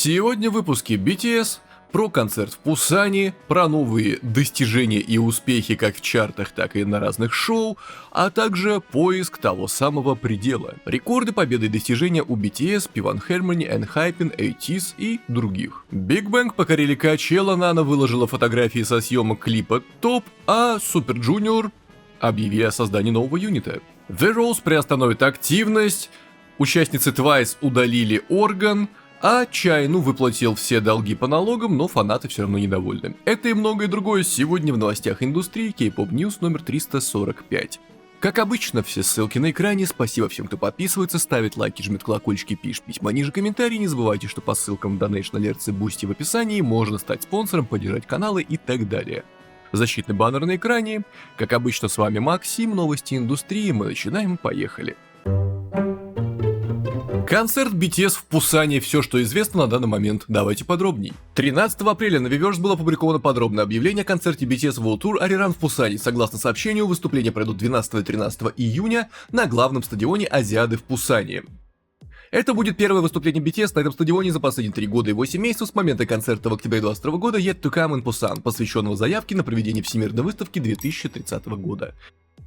Сегодня в выпуске BTS, про концерт в Пусане, про новые достижения и успехи как в чартах, так и на разных шоу, а также поиск того самого предела. Рекорды, победы и достижения у BTS, P1 Harmony, ENHYPEN, ATEEZ и других. Big Bang покорили Coachella, Nana выложила фотографии со съемок клипа Top, а Super Junior объявили о создании нового юнита. The Rose приостановит активность, участницы Twice удалили орган, а Чайну выплатил все долги по налогам, но фанаты все равно недовольны. Это и многое другое сегодня в новостях индустрии K-Pop News номер 345. Как обычно, все ссылки на экране, спасибо всем, кто подписывается, ставит лайки, жмет колокольчики, пишет письма ниже комментарии, не забывайте, что по ссылкам в Donation Alerts и Boosty в описании можно стать спонсором, поддержать каналы и так далее. Защитный баннер на экране. Как обычно, с вами Максим, новости индустрии, мы начинаем, поехали. Концерт BTS в Пусане, все, что известно на данный момент, давайте подробней. 13 апреля на Weverse было опубликовано подробное объявление о концерте BTS World Tour Arirang в Пусане. Согласно сообщению, выступления пройдут 12 и 13 июня на главном стадионе Азиады в Пусане. Это будет первое выступление BTS на этом стадионе за последние 3 года и 8 месяцев с момента концерта в октябре 2022 года Yet to Come in Busan, посвященного заявке на проведение Всемирной выставки 2030 года.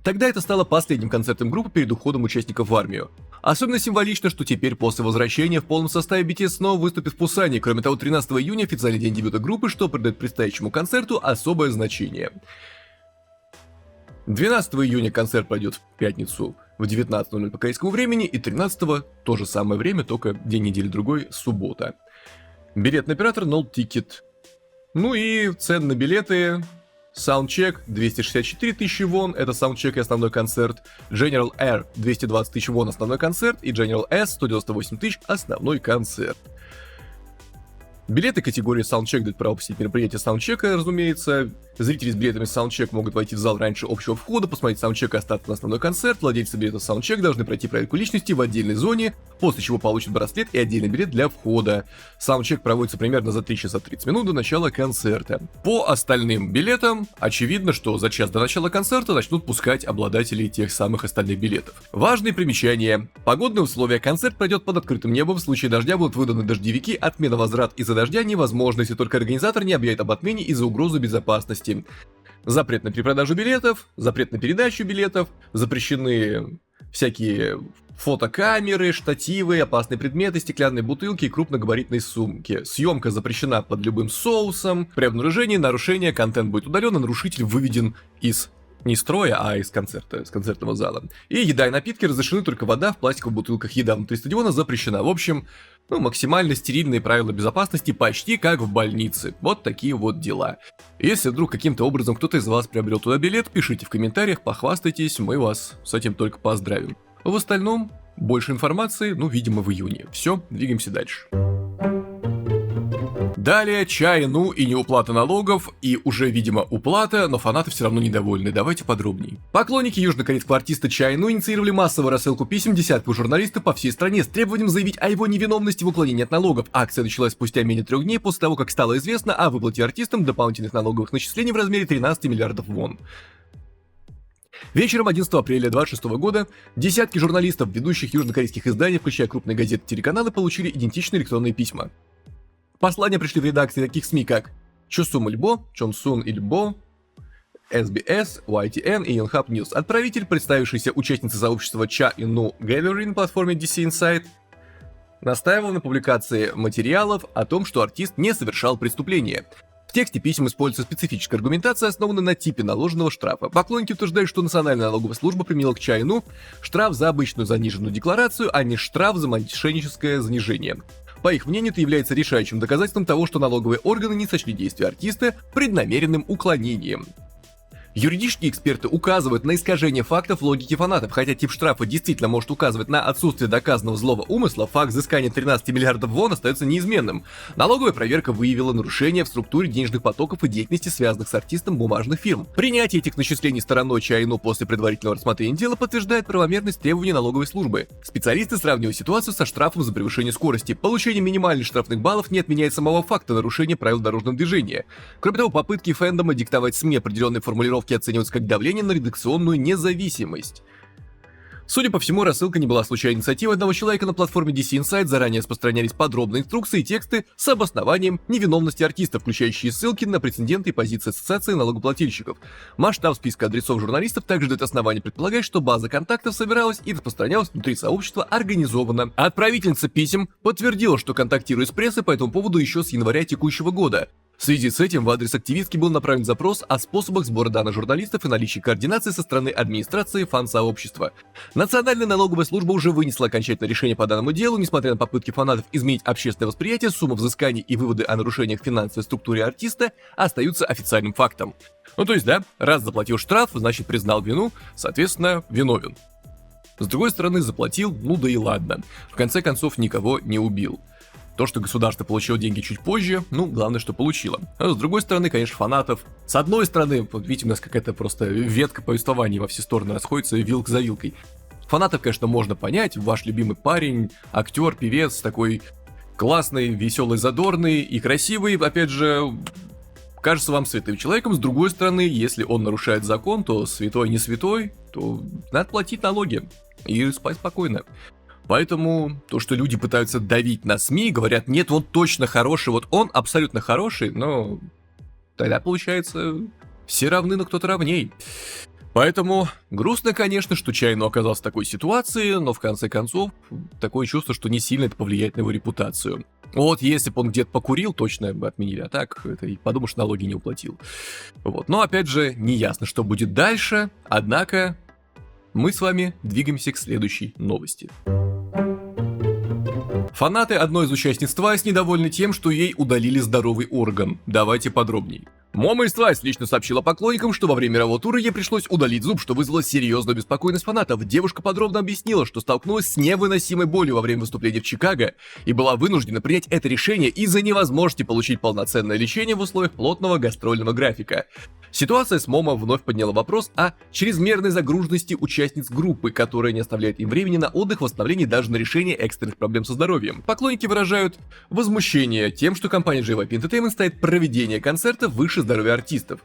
Тогда это стало последним концертом группы перед уходом участников в армию. Особенно символично, что теперь после возвращения в полном составе BTS снова выступит в Пусане. Кроме того, 13 июня официальный день дебюта группы, что придает предстоящему концерту особое значение. 12 июня концерт пройдет в пятницу в 19:00 по корейскому времени, и 13-го то же самое время, только день недели другой, суббота. Билетный оператор No Ticket. Ну и цены на билеты. Soundcheck 264 тысячи вон, это Soundcheck и основной концерт. General R 220 тысяч вон, основной концерт. И General S 198 тысяч, основной концерт. Билеты категории Soundcheck дают право посетить мероприятие Soundcheck, разумеется. Зрители с билетами Soundcheck могут войти в зал раньше общего входа, посмотреть Soundcheck и остаться на основной концерт. Владельцы билета Soundcheck должны пройти проверку личности в отдельной зоне, после чего получат браслет и отдельный билет для входа. Soundcheck проводится примерно за 3 часа 30 минут до начала концерта. По остальным билетам, очевидно, что за час до начала концерта начнут пускать обладателей тех самых остальных билетов. Важные примечания. Погодные условия. Концерт пройдет под открытым небом, в случае дождя будут выданы дождевики, отмена возврат из-за дождя невозможно, если только организатор не объявит об отмене из-за угрозы безопасности. Запрет на перепродажу билетов, запрет на передачу билетов, запрещены всякие фотокамеры, штативы, опасные предметы, стеклянные бутылки и крупногабаритные сумки. Съемка запрещена под любым соусом. При обнаружении нарушения контент будет удален, и нарушитель выведен из не строя, а из концерта, из концертного зала. И еда и напитки разрешены, только вода в пластиковых бутылках. Еда внутри стадиона запрещена. В общем, максимально стерильные правила безопасности, почти как в больнице. Вот такие вот дела. Если вдруг каким-то образом кто-то из вас приобрел туда билет, пишите в комментариях, похвастайтесь, мы вас с этим только поздравим. В остальном, больше информации, видимо, в июне. Все, двигаемся дальше. Далее Чайну и неуплата налогов, и уже, видимо, уплата, но фанаты все равно недовольны. Давайте подробней. Поклонники южнокорейского артиста Чайну инициировали массовую рассылку писем десяткам журналистов по всей стране с требованием заявить о его невиновности в уклонении от налогов. Акция началась спустя менее 3 дней после того, как стало известно о выплате артистам дополнительных налоговых начислений в размере 13 миллиардов вон. Вечером 11 апреля 2026 года десятки журналистов, ведущих южнокорейских изданий, включая крупные газеты и телеканалы, получили идентичные электронные письма. Послания пришли в редакции таких СМИ, как Чосум Ильбо, Чонсун Ильбо, SBS, YTN и Yonhap News. Отправитель, представившийся участницей сообщества Cha Inu Gallery на платформе DC Insight, настаивал на публикации материалов о том, что артист не совершал преступления. В тексте писем используется специфическая аргументация, основанная на типе наложенного штрафа. Поклонники утверждают, что Национальная налоговая служба применила к Чайну штраф за обычную заниженную декларацию, а не штраф за мошенническое занижение. По их мнению, это является решающим доказательством того, что налоговые органы не сочли действия артиста преднамеренным уклонением. Юридические эксперты указывают на искажение фактов логики фанатов. Хотя тип штрафа действительно может указывать на отсутствие доказанного злого умысла, факт взыскания 13 миллиардов вон остается неизменным. Налоговая проверка выявила нарушения в структуре денежных потоков и деятельности, связанных с артистом бумажных фирм. Принятие этих начислений стороной Чайну после предварительного рассмотрения дела подтверждает правомерность требований налоговой службы. Специалисты сравнивают ситуацию со штрафом за превышение скорости. Получение минимальных штрафных баллов не отменяет самого факта нарушения правил дорожного движения. Кроме того, попытки фэндома диктовать СМИ определенные формулировки оцениваются как давление на редакционную независимость. Судя по всему, рассылка не была случайной инициативой одного человека. На платформе DC Insight заранее распространялись подробные инструкции и тексты с обоснованием невиновности артиста, включающие ссылки на прецеденты и позиции Ассоциации налогоплательщиков. Масштаб списка адресов журналистов также дает основание предполагать, что база контактов собиралась и распространялась внутри сообщества организованно. Отправительница писем подтвердила, что контактирует с прессой по этому поводу еще с января текущего года. В связи с этим в адрес активистки был направлен запрос о способах сбора данных журналистов и наличии координации со стороны администрации фан-сообщества. Национальная налоговая служба уже вынесла окончательное решение по данному делу, несмотря на попытки фанатов изменить общественное восприятие, сумма взысканий и выводы о нарушениях в финансовой структуре артиста остаются официальным фактом. Ну то есть да, раз заплатил штраф, значит признал вину, соответственно виновен. С другой стороны, заплатил, ну да и ладно. В конце концов, никого не убил. То, что государство получило деньги чуть позже, ну, главное, что получило. А с другой стороны, конечно, фанатов. С одной стороны, вот видите, у нас какая-то просто ветка повествования во все стороны расходится, вилка за вилкой. Фанатов, конечно, можно понять, ваш любимый парень, актер, певец, такой классный, веселый, задорный и красивый, опять же, кажется вам святым человеком. С другой стороны, если он нарушает закон, то святой не святой, то надо платить налоги и спать спокойно. Поэтому то, что люди пытаются давить на СМИ, говорят, нет, он точно хороший, вот он абсолютно хороший, но тогда получается все равны, но кто-то равней. Поэтому грустно, конечно, что Чайно оказался в такой ситуации, но в конце концов такое чувство, что не сильно это повлияет на его репутацию. Вот если бы он где-то покурил, точно бы отменили, а так это и подумал, что налоги не уплатил. Вот. Но опять же, не ясно, что будет дальше, однако мы с вами двигаемся к следующей новости. Фанаты одной из участниц Twice недовольны тем, что ей удалили здоровый орган. Давайте подробней. Момо из Twice лично сообщила поклонникам, что во время мирового тура ей пришлось удалить зуб, что вызвало серьезную беспокойность фанатов. Девушка подробно объяснила, что столкнулась с невыносимой болью во время выступления в Чикаго и была вынуждена принять это решение из-за невозможности получить полноценное лечение в условиях плотного гастрольного графика. Ситуация с Момо вновь подняла вопрос о чрезмерной загруженности участниц группы, которая не оставляет им времени на отдых, восстановление и даже на решение экстренных проблем со здоровьем. Поклонники выражают возмущение тем, что компания JYP Entertainment ставит проведение концерта выше здоровья артистов.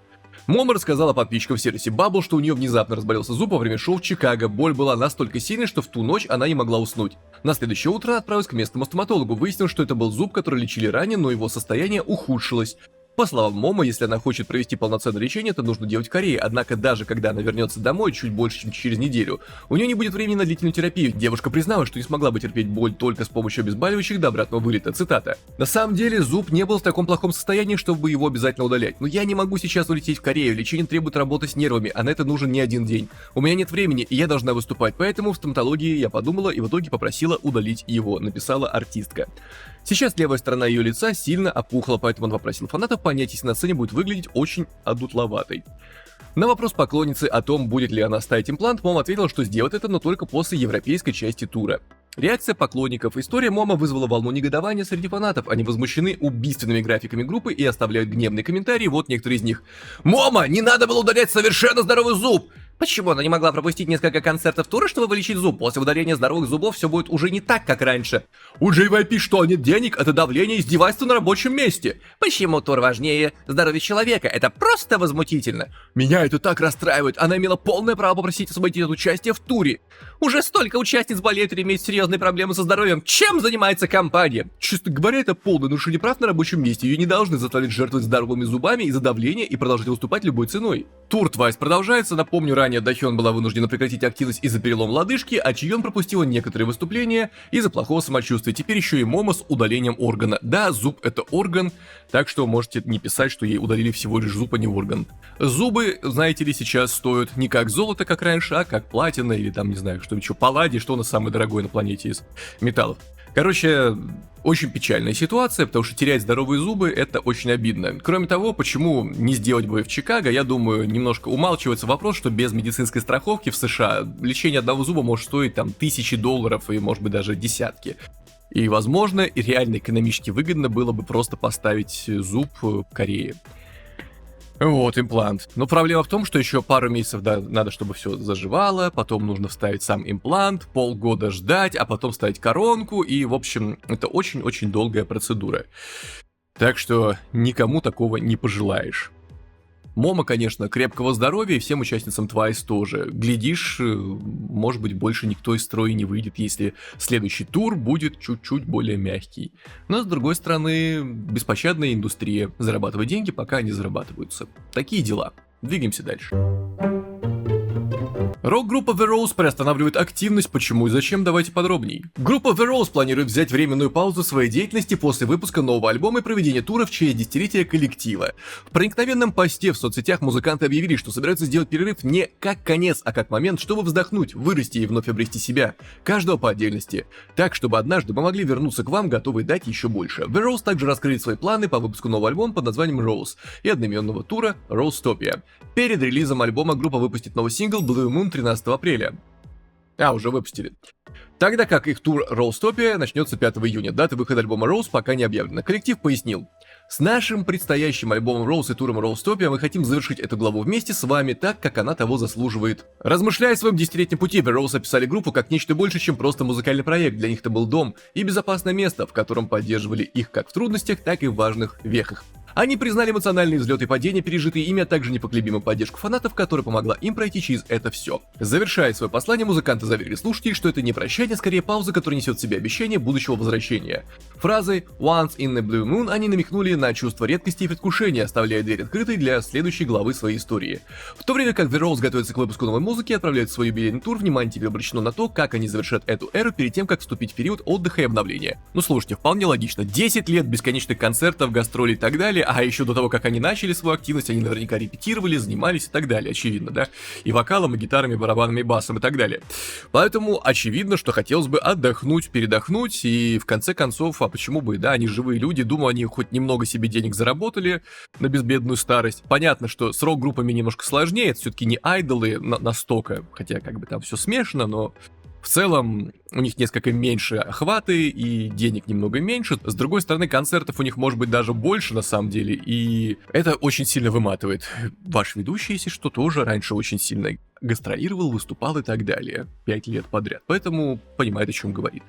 Момо рассказала подписчикам в сервисе Bubble, что у нее внезапно разболелся зуб во время шоу в Чикаго. Боль была настолько сильной, что в ту ночь она не могла уснуть. На следующее утро отправилась к местному стоматологу. Выяснилось, что это был зуб, который лечили ранее, но его состояние ухудшилось. По словам Момо, если она хочет провести полноценное лечение, это нужно делать в Корее, однако даже когда она вернется домой чуть больше, чем через неделю, у нее не будет времени на длительную терапию. Девушка призналась, что не смогла бы терпеть боль только с помощью обезболивающих до обратного вылета, цитата. На самом деле, зуб не был в таком плохом состоянии, чтобы его обязательно удалять. Но я не могу сейчас улететь в Корею, лечение требует работы с нервами, а на это нужен не один день. У меня нет времени, и я должна выступать, поэтому в стоматологии я подумала и в итоге попросила удалить его, написала артистка. Сейчас левая сторона ее лица сильно опухла, поэтому он попросил фанатов понять, если на сцене будет выглядеть очень одутловатой. На вопрос поклонницы о том, будет ли она ставить имплант, Момо ответила, что сделает это, но только после европейской части тура. Реакция поклонников. История Момо вызвала волну негодования среди фанатов. Они возмущены убийственными графиками группы и оставляют гневные комментарии, вот некоторые из них. «Момо, не надо было удалять совершенно здоровый зуб!» Почему она не могла пропустить несколько концертов тура, чтобы вылечить зуб? После удаления здоровых зубов все будет уже не так, как раньше. У JYP что, нет денег? Это давление и издевательство на рабочем месте. Почему тур важнее здоровья человека? Это просто возмутительно. Меня это так расстраивает. Она имела полное право попросить освободить от участия в туре. Уже столько участниц болеют или имеют серьезные проблемы со здоровьем. Чем занимается компания? Честно говоря, это полное нарушение прав на рабочем месте. Ее не должны заставлять жертвовать здоровыми зубами из-за давления и продолжать выступать любой ценой. Тур Twice продолжается. Напомню, ранее Дахён была вынуждена прекратить активность из-за перелома лодыжки, а Чиён пропустила некоторые выступления из-за плохого самочувствия. Теперь еще и Момо с удалением органа. Да, зуб это орган, так что можете не писать, что ей удалили всего лишь зуб, а не орган. Зубы, знаете ли, сейчас стоят не как золото, как раньше, а как платина или там, не знаю, что еще, палладий, что у нас самое дорогое на планете из металлов. Короче, очень печальная ситуация, потому что терять здоровые зубы это очень обидно. Кроме того, почему не сделать бы в Чикаго, я думаю, немножко умалчивается вопрос, что без медицинской страховки в США лечение одного зуба может стоить там $1000 и может быть даже десятки. И возможно, и реально экономически выгодно было бы просто поставить зуб в Корее. Вот, имплант. Но проблема в том, что еще пару месяцев надо, чтобы все заживало, потом нужно вставить сам имплант, полгода ждать, а потом ставить коронку, и, в общем, это очень-очень долгая процедура. Так что никому такого не пожелаешь. Момо, конечно, крепкого здоровья, и всем участницам Twice тоже. Глядишь, может быть, больше никто из строя не выйдет, если следующий тур будет чуть-чуть более мягкий. Но, с другой стороны, беспощадная индустрия. Зарабатывать деньги, пока они зарабатываются. Такие дела. Двигаемся дальше. Рок-группа The Rose приостанавливает активность, почему и зачем, давайте подробней. Группа The Rose планирует взять временную паузу в своей деятельности после выпуска нового альбома и проведения тура в честь десятилетия коллектива. В проникновенном посте в соцсетях музыканты объявили, что собираются сделать перерыв не как конец, а как момент, чтобы вздохнуть, вырасти и вновь обрести себя, каждого по отдельности, так, чтобы однажды мы могли вернуться к вам, готовые дать еще больше. The Rose также раскрыли свои планы по выпуску нового альбома под названием Rose и одноименного тура Rosetopia. Перед релизом альбома группа выпустит новый сингл Blue Moon 13 апреля. Уже выпустили. Тогда как их тур Rosetopia начнется 5 июня. Дата выхода альбома Rose пока не объявлена. Коллектив пояснил: с нашим предстоящим альбомом Rose и туром Rosetopia мы хотим завершить эту главу вместе с вами так, как она того заслуживает. Размышляя о своем десятилетнем пути, The Rose описали группу как нечто больше, чем просто музыкальный проект. Для них это был дом и безопасное место, в котором поддерживали их как в трудностях, так и в важных вехах. Они признали эмоциональные взлеты и падения, пережитые ими, а также непоколебимую поддержку фанатов, которая помогла им пройти через это все. Завершая свое послание, музыканты заверили слушателей, что это не прощание, а скорее пауза, которая несет в себе обещание будущего возвращения. Фразой «Once in a Blue Moon» они намекнули на чувство редкости и предвкушения, оставляя дверь открытой для следующей главы своей истории. В то время как The Rose готовится к выпуску новой музыки и отправляет свой юбилейный тур, внимание теперь обращено на то, как они завершат эту эру перед тем, как вступить в период отдыха и обновления. Ну слушайте, вполне логично. 10 лет бесконечных концертов, гастролей и так далее, а еще до того, как они начали свою активность, они наверняка репетировали, занимались и так далее, очевидно, да? И вокалом, и гитарами, и барабанами, и басом и так далее. Поэтому очевидно, что хотелось бы отдохнуть, передохнуть, и в конце концов, а почему бы, да, они живые люди, думаю, они хоть немного себе денег заработали на безбедную старость. Понятно, что с рок-группами немножко сложнее, это все-таки не айдолы настолько, хотя как бы там все смешно, но в целом у них несколько меньше охваты и денег немного меньше. С другой стороны, концертов у них может быть даже больше на самом деле, и это очень сильно выматывает. Ваш ведущий, если что, тоже раньше очень сильно гастролировал, выступал и так далее. 5 лет подряд, поэтому понимает, о чем говорит.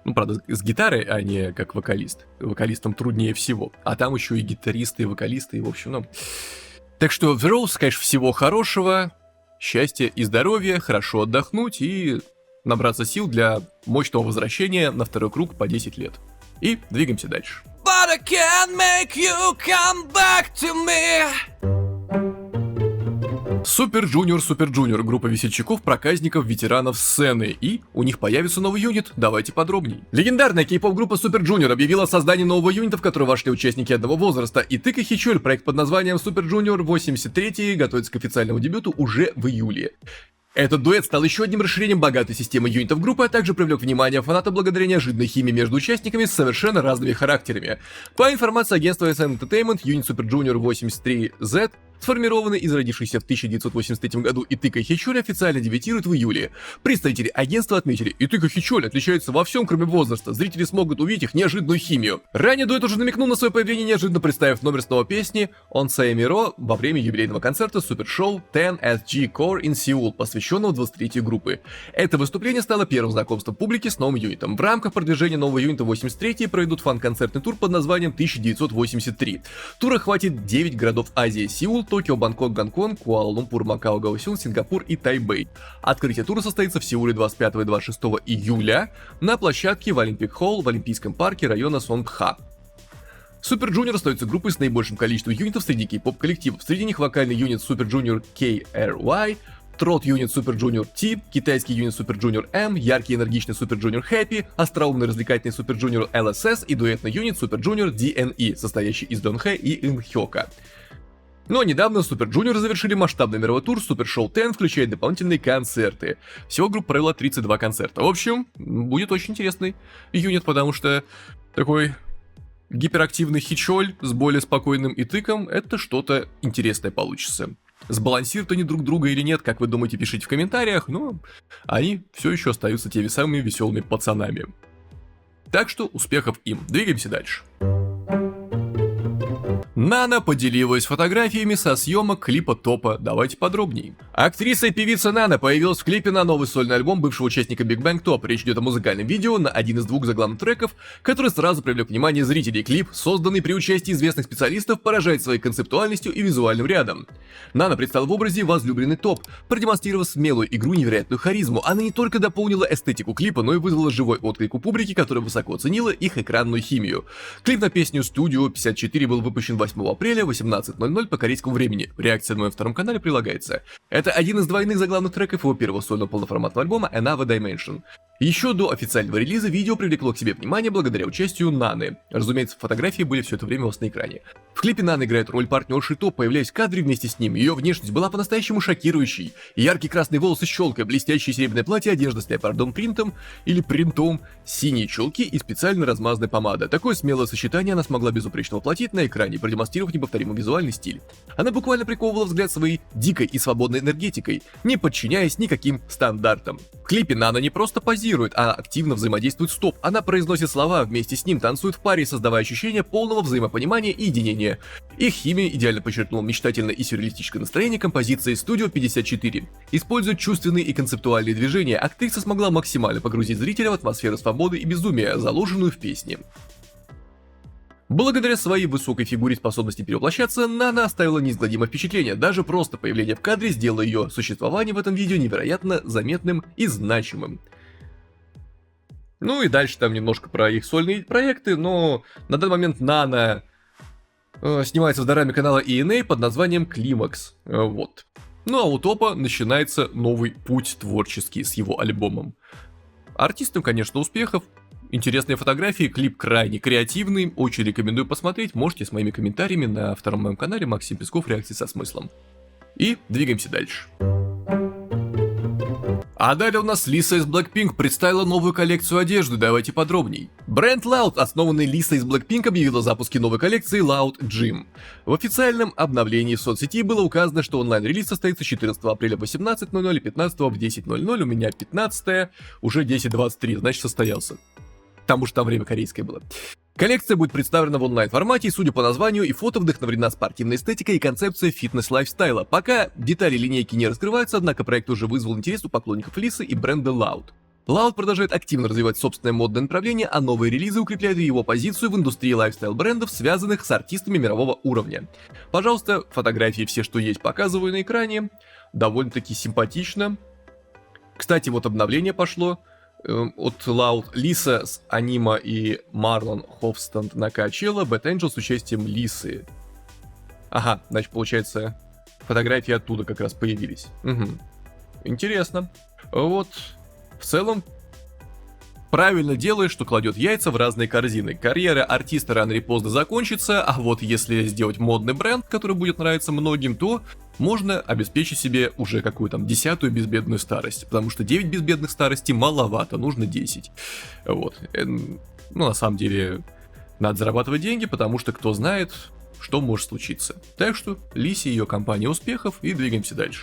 Ну, правда, с гитарой, а не как вокалист. Вокалистам труднее всего. А там еще и гитаристы, и вокалисты, и в общем, ну... Так что The Rose, конечно, всего хорошего. Счастья и здоровья, хорошо отдохнуть и набраться сил для мощного возвращения на второй круг по 10 лет. И двигаемся дальше. But I can't make you come back to me. Супер Джуниор, группа весельчаков, проказников, ветеранов сцены, и у них появится новый юнит, давайте подробней. Легендарная кей-поп-группа Супер Джуниор объявила о создании нового юнита, в который вошли участники одного возраста, и Тык и Хичоль, проект под названием Супер Джуниор 83 готовится к официальному дебюту уже в июле. Этот дуэт стал еще одним расширением богатой системы юнитов группы, а также привлек внимание фаната благодаря неожиданной химии между участниками с совершенно разными характерами. По информации агентства SM Entertainment, юнит Super Junior 83Z, сформированный из родившихся в 1983 году Итыка Хичоль, официально дебютирует в июле. Представители агентства отметили, Итыка Хичоль отличаются во всем, кроме возраста, зрители смогут увидеть их неожиданную химию. Ранее дуэт уже намекнул на свое появление, неожиданно представив номер снова песни On Say Miro во время юбилейного концерта супершоу 10SG Core in Seoul, посвященного 23-й группы. Это выступление стало первым знакомством публики с новым юнитом. В рамках продвижения нового юнита 83 проведут фан-концертный тур под названием 1983. Тур охватит 9 городов Азии: Сеул, Токио, Бангкок, Гонконг, Куала-Лумпур, Макао, Гаосюн, Сингапур и Тайбэй. Открытие тура состоится в Сеуле 25 и 26 июля на площадке в Олимпик Холл в Олимпийском парке района Сонгха. Super Junior остается группой с наибольшим количеством юнитов среди кей-поп коллективов. Среди них вокальный юнит Super Junior KRY, трот юнит Super Junior T, китайский юнит Super Junior M, яркий и энергичный Super Junior Happy, остроумный развлекательный Super Junior LSS и дуэтный юнит Super Junior DNE, состоящий из Донхэ и Инхёка. Но недавно Super Junior завершили масштабный мировой тур Super Show 10, включая дополнительные концерты. Всего группа провела 32 концерта. В общем, будет очень интересный юнит, потому что такой гиперактивный Хичоль с более спокойным Итыком — это что-то интересное получится. Сбалансируют они друг друга или нет, как вы думаете, пишите в комментариях, но они все еще остаются теми самыми веселыми пацанами. Так что успехов им. Двигаемся дальше. Нана поделилась фотографиями со съемок клипа Топа. Давайте подробнее. Актриса и певица Нана появилась в клипе на новый сольный альбом бывшего участника Big Bang Top. Речь идет о музыкальном видео на один из двух заглавных треков, который сразу привлек внимание зрителей. Клип, созданный при участии известных специалистов, поражает своей концептуальностью и визуальным рядом. Нана предстала в образе возлюбленный Топ, продемонстрировав смелую игру и невероятную харизму. Она не только дополнила эстетику клипа, но и вызвала живой отклик у публики, которая высоко оценила их экранную химию. Клип на песню Studio 54 был выпущен 8 апреля в 18:00 по корейскому времени. Реакция на моем втором канале прилагается. Это один из двойных заглавных треков его первого сольного полноформатного альбома Another Dimension. Еще до официального релиза видео привлекло к себе внимание благодаря участию Наны. Разумеется, фотографии были все это время у вас на экране. В клипе Нана играет роль партнерши Топ, появляясь в кадре вместе с ним. Ее внешность была по-настоящему шокирующей. Яркие красные волосы с щелкой, блестящее серебряное платье, одежда с леопардовым принтом или принтом, синие челки и специально размазанная помада. Такое смелое сочетание она смогла безупречно воплотить на экране, продемонстрировав неповторимый визуальный стиль. Она буквально приковывала взгляд своей дикой и свободной энергетикой, не подчиняясь никаким стандартам. В клипе Нана не просто позирует, а активно взаимодействует с Топ. Она произносит слова, вместе с ним танцует в паре, создавая ощущение полного взаимопонимания и единения. Их химия идеально подчеркнула мечтательное и сюрреалистическое настроение композиции Studio 54. Используя чувственные и концептуальные движения, актриса смогла максимально погрузить зрителя в атмосферу свободы и безумия, заложенную в песне. Благодаря своей высокой фигуре и способности перевоплощаться, Нана оставила неизгладимое впечатление. Даже просто появление в кадре сделало ее существование в этом видео невероятно заметным и значимым. Ну и дальше там немножко про их сольные проекты, но на данный момент Нана снимается в дораме канала ENA под названием Климакс. Вот. Ну а у Топа начинается новый путь творческий с его альбомом. Артистам, конечно, успехов. Интересные фотографии, клип крайне креативный, очень рекомендую посмотреть, можете с моими комментариями на втором моем канале Максим Песков, реакции со смыслом. И двигаемся дальше. А далее у нас Лиса из Blackpink представила новую коллекцию одежды, давайте подробней. Бренд Loud, основанный Лисой из Blackpink, объявил о запуске новой коллекции Loud Gym. В официальном обновлении в соцсети было указано, что онлайн-релиз состоится 14 апреля в 18:00 и 15 в 10:00, у меня 15, уже 10:23, значит состоялся. Потому что там время корейское было. Коллекция будет представлена в онлайн-формате и, судя по названию и фото, вдохновлена спортивной эстетикой и концепцией фитнес-лайфстайла. Пока детали линейки не раскрываются, однако проект уже вызвал интерес у поклонников Лисы и бренда Loud. Loud продолжает активно развивать собственное модное направление, а новые релизы укрепляют его позицию в индустрии лайфстайл-брендов, связанных с артистами мирового уровня. Пожалуйста, фотографии все, что есть, показываю на экране. Довольно-таки симпатично. Кстати, вот обновление пошло. От Loud Лиса с Анима и Марлон Хофстанд на Coachella, Bad Angel с участием Лисы. Ага, значит, получается, фотографии оттуда как раз появились. Угу. Интересно. Вот, в целом, правильно делает, что кладет яйца в разные корзины. Карьера артиста рано или поздно закончится, а вот если сделать модный бренд, который будет нравиться многим, то можно обеспечить себе уже какую-то там 10-ю безбедную старость. Потому что 9 безбедных старостей маловато, нужно 10. Вот. Ну, на самом деле, надо зарабатывать деньги, потому что кто знает, что может случиться. Так что, Лисе и ее компания успехов, и двигаемся дальше.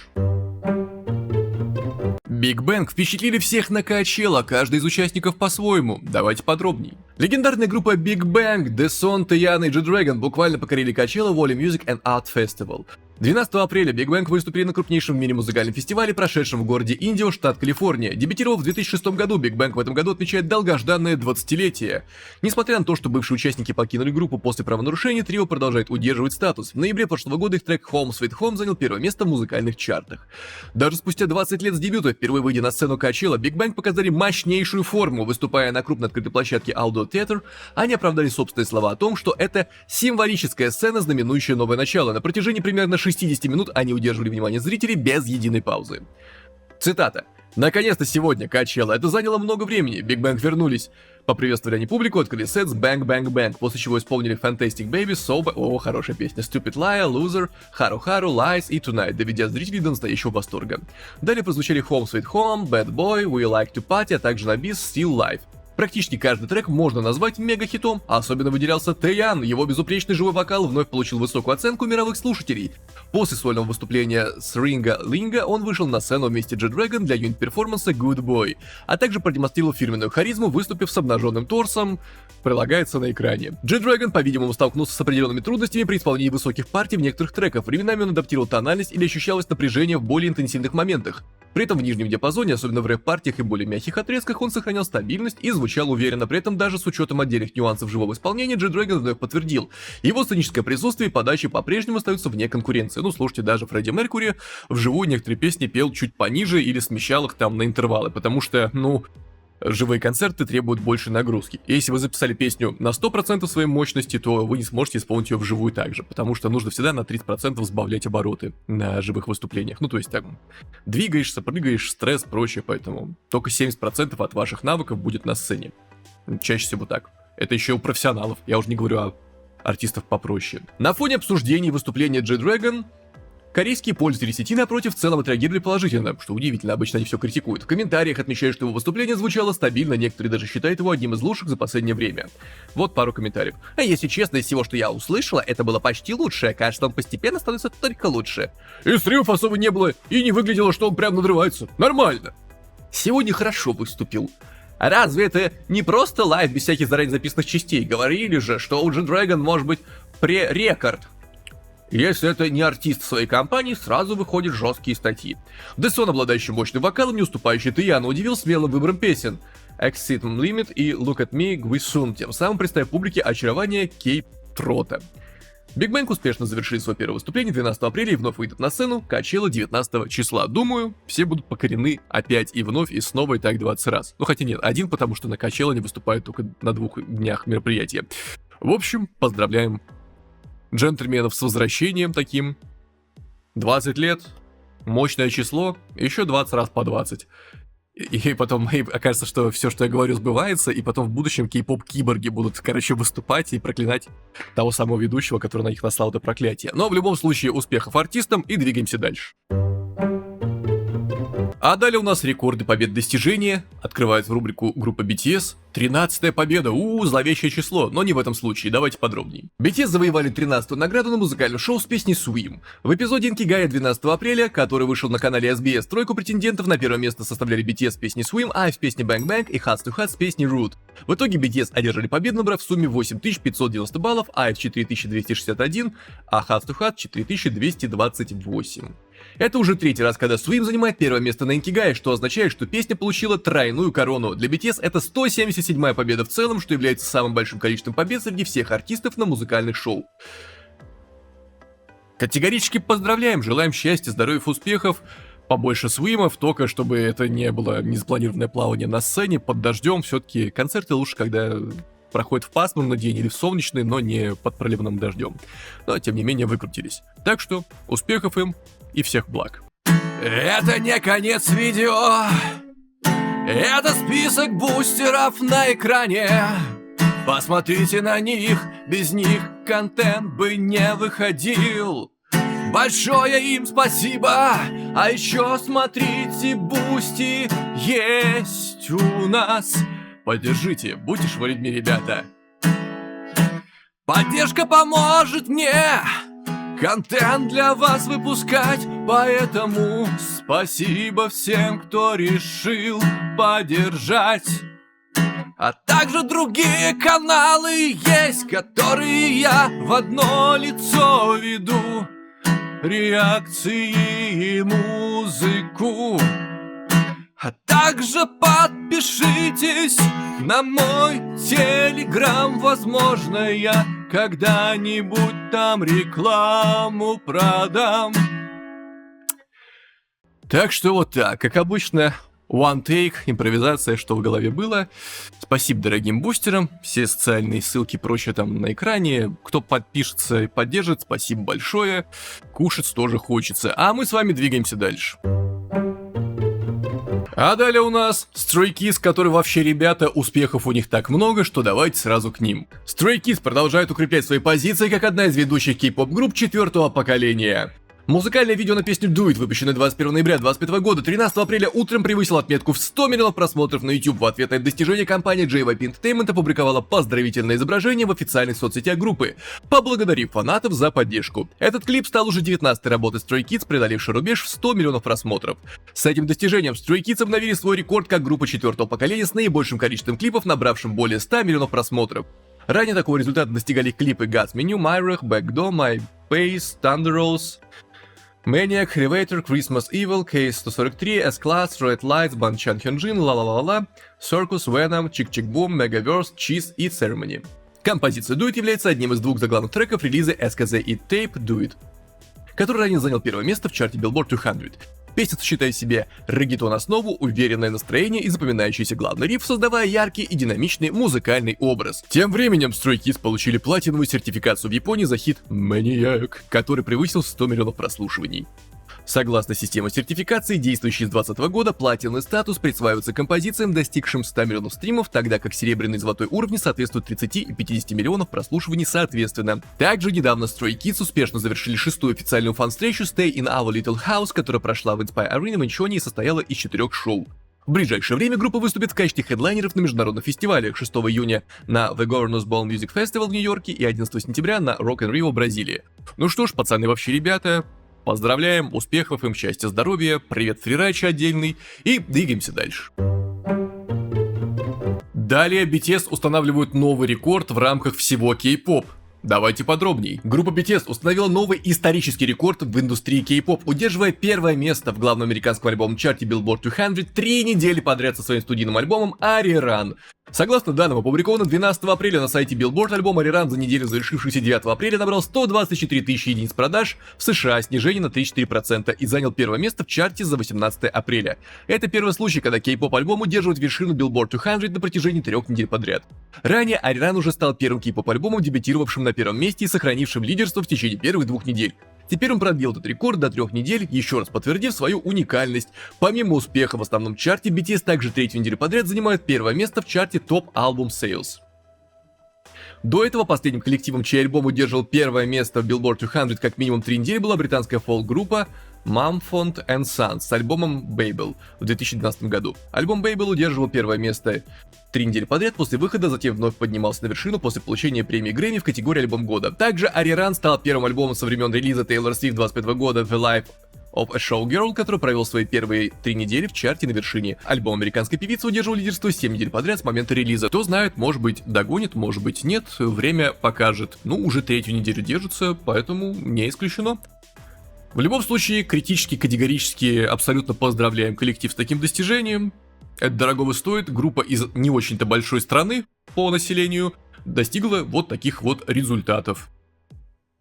Big Bang впечатлили всех на Coachella, каждый из участников по-своему. Давайте подробней. Легендарная группа Big Bang, Dason, Taeyang и G-Dragon буквально покорили Coachella Volley Music and Art Festival. 12 апреля Big Bang выступили на крупнейшем в мире музыкальном фестивале, прошедшем в городе Индио, штат Калифорния. Дебютировав в 2006 году, Big Bang в этом году отмечает долгожданное 20-летие. Несмотря на то, что бывшие участники покинули группу после правонарушений, трио продолжает удерживать статус. В ноябре прошлого года их трек Home Sweet Home занял первое место в музыкальных чартах. Даже спустя 20 лет с дебюта, впервые выйдя на сцену Coachella, Big Bang показали мощнейшую форму. Выступая на крупной открытой площадке Outdoor Theater, они оправдали собственные слова о том, что это символическая сцена, знаменующая новое начало. На протяжении примерно 60 минут они удерживали внимание зрителей без единой паузы. Цитата. «Наконец-то сегодня, Coachella. Это заняло много времени. Big Bang вернулись. Поприветствовали они публику, открыли сет с Bang Bang Bang, после чего исполнили Fantastic Baby, So О, хорошая песня, Stupid Liar, Loser, Haru Haru, Lies и Tonight, доведя зрителей до настоящего восторга. Далее прозвучали Home Sweet Home, Bad Boy, We Like to Party, а также на бис Still Life. Практически каждый трек можно назвать мега-хитом, а особенно выделялся Тэйян, его безупречный живой вокал вновь получил высокую оценку мировых слушателей. После сольного выступления с Ринга Линга он вышел на сцену вместе с G-Dragon для юнит-перформанса Good Boy, а также продемонстрировал фирменную харизму, выступив с обнаженным торсом, прилагается на экране. G-Dragon, по-видимому, столкнулся с определенными трудностями при исполнении высоких партий в некоторых треках, временами он адаптировал тональность или ощущалось напряжение в более интенсивных моментах. При этом в нижнем диапазоне, особенно в рэп-партиях и более мягких отрезках, он сохранял стабильность и звучал уверенно. При этом даже с учетом отдельных нюансов живого исполнения, G-Dragon вновь подтвердил: его сценическое присутствие и подачи по-прежнему остаются вне конкуренции. Ну, слушайте, даже Фредди Меркьюри вживую некоторые песни пел чуть пониже или смещал их там на интервалы, потому что, живые концерты требуют большей нагрузки. И если вы записали песню на 100% своей мощности, то вы не сможете исполнить ее вживую также, потому что нужно всегда на 30% сбавлять обороты на живых выступлениях. Ну, то есть так, двигаешься, прыгаешь, стресс, прочее, поэтому только 70% от ваших навыков будет на сцене. Чаще всего так. Это еще у профессионалов, я уже не говорю о артистов попроще. На фоне обсуждений выступления G-Dragon, корейские пользователи сети, напротив, в целом отреагировали положительно, что удивительно, обычно они все критикуют. В комментариях отмечают, что его выступление звучало стабильно, некоторые даже считают его одним из лучших за последнее время. Вот пару комментариев. А если честно, из всего, что я услышала, это было почти лучшее, кажется, он постепенно становится только лучше. И стримов особо не было, и не выглядело, что он прям надрывается. Нормально. Сегодня хорошо выступил. Разве это не просто лайв без всяких заранее записанных частей? Говорили же, что у G-Dragon может быть пререкорд. Если это не артист своей компании, сразу выходят жесткие статьи. Дэсон, обладающий мощным вокалом, не уступающий Тэйяну, удивил смелым выбором песен Exit Limit и Look at Me Gwisun, тем самым представив публике очарование Кей-Трота. Биг Бэнг успешно завершили свое первое выступление 12 апреля и вновь выйдут на сцену Качелла 19 числа. Думаю, все будут покорены опять и вновь, и снова, и так 20 раз. Ну хотя нет, один, потому что на Качелла не выступают только на 2 днях мероприятия. В общем, поздравляем джентльменов с возвращением таким. 20 лет, мощное число, еще 20 раз по 20. И потом окажется, что все, что я говорю, сбывается, и потом в будущем кей-поп-киборги будут, выступать и проклинать того самого ведущего, который на них наслал это проклятие. Но в любом случае, успехов артистам, и двигаемся дальше. А далее у нас рекорды побед достижения. Открывает в рубрику группа BTS. 13-я победа. Зловещее число. Но не в этом случае. Давайте подробнее. BTS завоевали 13-ю награду на музыкальном шоу с песней Swim. В эпизоде Инкигая 12 апреля, который вышел на канале SBS, тройку претендентов на первое место составляли BTS с песней Swim, IVE с песней Bang Bang и Hearts to Hearts с песней Root. В итоге BTS одержали победу, набрав в сумме 8590 баллов, IVE 4261, а Hearts to Hearts 4228. Это уже третий раз, когда Swim занимает первое место на Инкигае, что означает, что песня получила тройную корону. Для BTS это 177-я победа в целом, что является самым большим количеством побед среди всех артистов на музыкальных шоу. Категорически поздравляем, желаем счастья, здоровья, успехов, побольше свимов, только чтобы это не было незапланированное плавание на сцене под дождем. Все-таки концерты лучше, когда проходят в пасмурный день или в солнечный, но не под проливным дождем. Но тем не менее выкрутились. Так что успехов им и всех благ. Это не конец видео. Это список бустеров на экране. Посмотрите на них, без них контент бы не выходил. Большое им спасибо. А еще смотрите, бусти есть у нас. Поддержите, будьте швалидми, ребята. Поддержка поможет мне контент для вас выпускать, поэтому спасибо всем, кто решил поддержать. А также другие каналы есть, которые я в одно лицо веду. Реакции и музыку. А также подпишитесь на мой телеграм, возможно, я когда-нибудь там рекламу продам. Так что вот так, как обычно, one take, импровизация, что в голове было. Спасибо дорогим бустерам, все социальные ссылки прочее там на экране. Кто подпишется и поддержит, спасибо большое. Кушать тоже хочется. А мы с вами двигаемся дальше. А далее у нас Stray Kids, которые вообще, ребята, успехов у них так много, что давайте сразу к ним. Stray Kids продолжают укреплять свои позиции как одна из ведущих кей-поп групп 4-го поколения. Музыкальное видео на песню Do It, выпущенное 21 ноября 2025 года, 13 апреля утром превысило отметку в 100 миллионов просмотров на YouTube. В ответ на это достижение компания JYP Entertainment опубликовала поздравительное изображение в официальных соцсетях группы, поблагодарив фанатов за поддержку. Этот клип стал уже 19-й работой Stray Kids, преодоливший рубеж в 100 миллионов просмотров. С этим достижением Stray Kids обновили свой рекорд как группа 4-го поколения с наибольшим количеством клипов, набравшим более 100 миллионов просмотров. Ранее такого результата достигали клипы God's Menu, Myra, Backdoor, My Pace, Thunder Rose, Maniac, Elevator, Christmas Evil, Case 143, S-Class, Red Lights, Banchan Hyunjin, La La La La, Circus, Venom, Chick Chick Boom, Megaverse, Cheese и Ceremony. Композиция Do It является одним из двух заглавных треков релиза SKZ и Tape Do It, который ранее занял первое место в чарте Billboard 200. Песня сочетает в себе реггетон-основу, уверенное настроение и запоминающийся главный риф, создавая яркий и динамичный музыкальный образ. Тем временем Stray Kids получили платиновую сертификацию в Японии за хит Maniac, который превысил 100 миллионов прослушиваний. Согласно системе сертификации, действующей с 2020 года, платиновый статус присваивается композициям, достигшим 100 миллионов стримов, тогда как серебряный и золотой уровни соответствуют 30 и 50 миллионов прослушиваний соответственно. Также недавно Stray Kids успешно завершили 6-ю официальную фан-встречу Stay in Our Little House, которая прошла в Inspire Arena в Инчоне и состояла из 4 шоу. В ближайшее время группа выступит в качестве хедлайнеров на международных фестивалях 6 июня на The Governor's Ball Music Festival в Нью-Йорке и 11 сентября на Rock in Rio в Бразилии. Ну что ж, пацаны, вообще ребята, поздравляем, успехов им, счастья, здоровья, привет Фрирача отдельный и двигаемся дальше. Далее BTS устанавливают новый рекорд в рамках всего K-pop. Давайте подробней. Группа BTS установила новый исторический рекорд в индустрии K-pop, удерживая первое место в главном американском альбомном чарте Billboard 200 3 недели подряд со своим студийным альбомом Ariran. Согласно данным, опубликованным 12 апреля на сайте Billboard, альбом Ariran за неделю, завершившийся 9 апреля, набрал 124 тысячи единиц продаж в США, снижение на 34%, и занял первое место в чарте за 18 апреля. Это первый случай, когда K-pop альбом удерживает вершину Billboard 200 на протяжении 3 недель подряд. Ранее Ariran уже стал первым K-pop альбомом, дебютировавшим на первом месте и сохранившим лидерство в течение первых 2 недель. Теперь он продлил этот рекорд до 3 недель, еще раз подтвердив свою уникальность. Помимо успеха в основном чарте, BTS также 3-ю неделю подряд занимает первое место в чарте Top Album Sales. До этого последним коллективом, чей альбом удерживал первое место в Billboard 200 как минимум 3 недели, была британская фолк-группа Mumford & Sons с альбомом Babel в 2012 году. Альбом Babel удерживал первое место 3 недели подряд после выхода, затем вновь поднимался на вершину после получения премии Грэмми в категории альбом года. Также Ariran стал первым альбомом со времен релиза Taylor Swift 25 года The Life of a Showgirl, который провел свои первые 3 недели в чарте на вершине. Альбом американской певицы удерживал лидерство 7 недель подряд с момента релиза. Кто знает, может быть догонит, может быть нет, время покажет. Ну, уже 3-ю неделю держится, поэтому не исключено. В любом случае, критически, категорически абсолютно поздравляем коллектив с таким достижением. Это дорогого стоит. Группа из не очень-то большой страны по населению достигла вот таких вот результатов.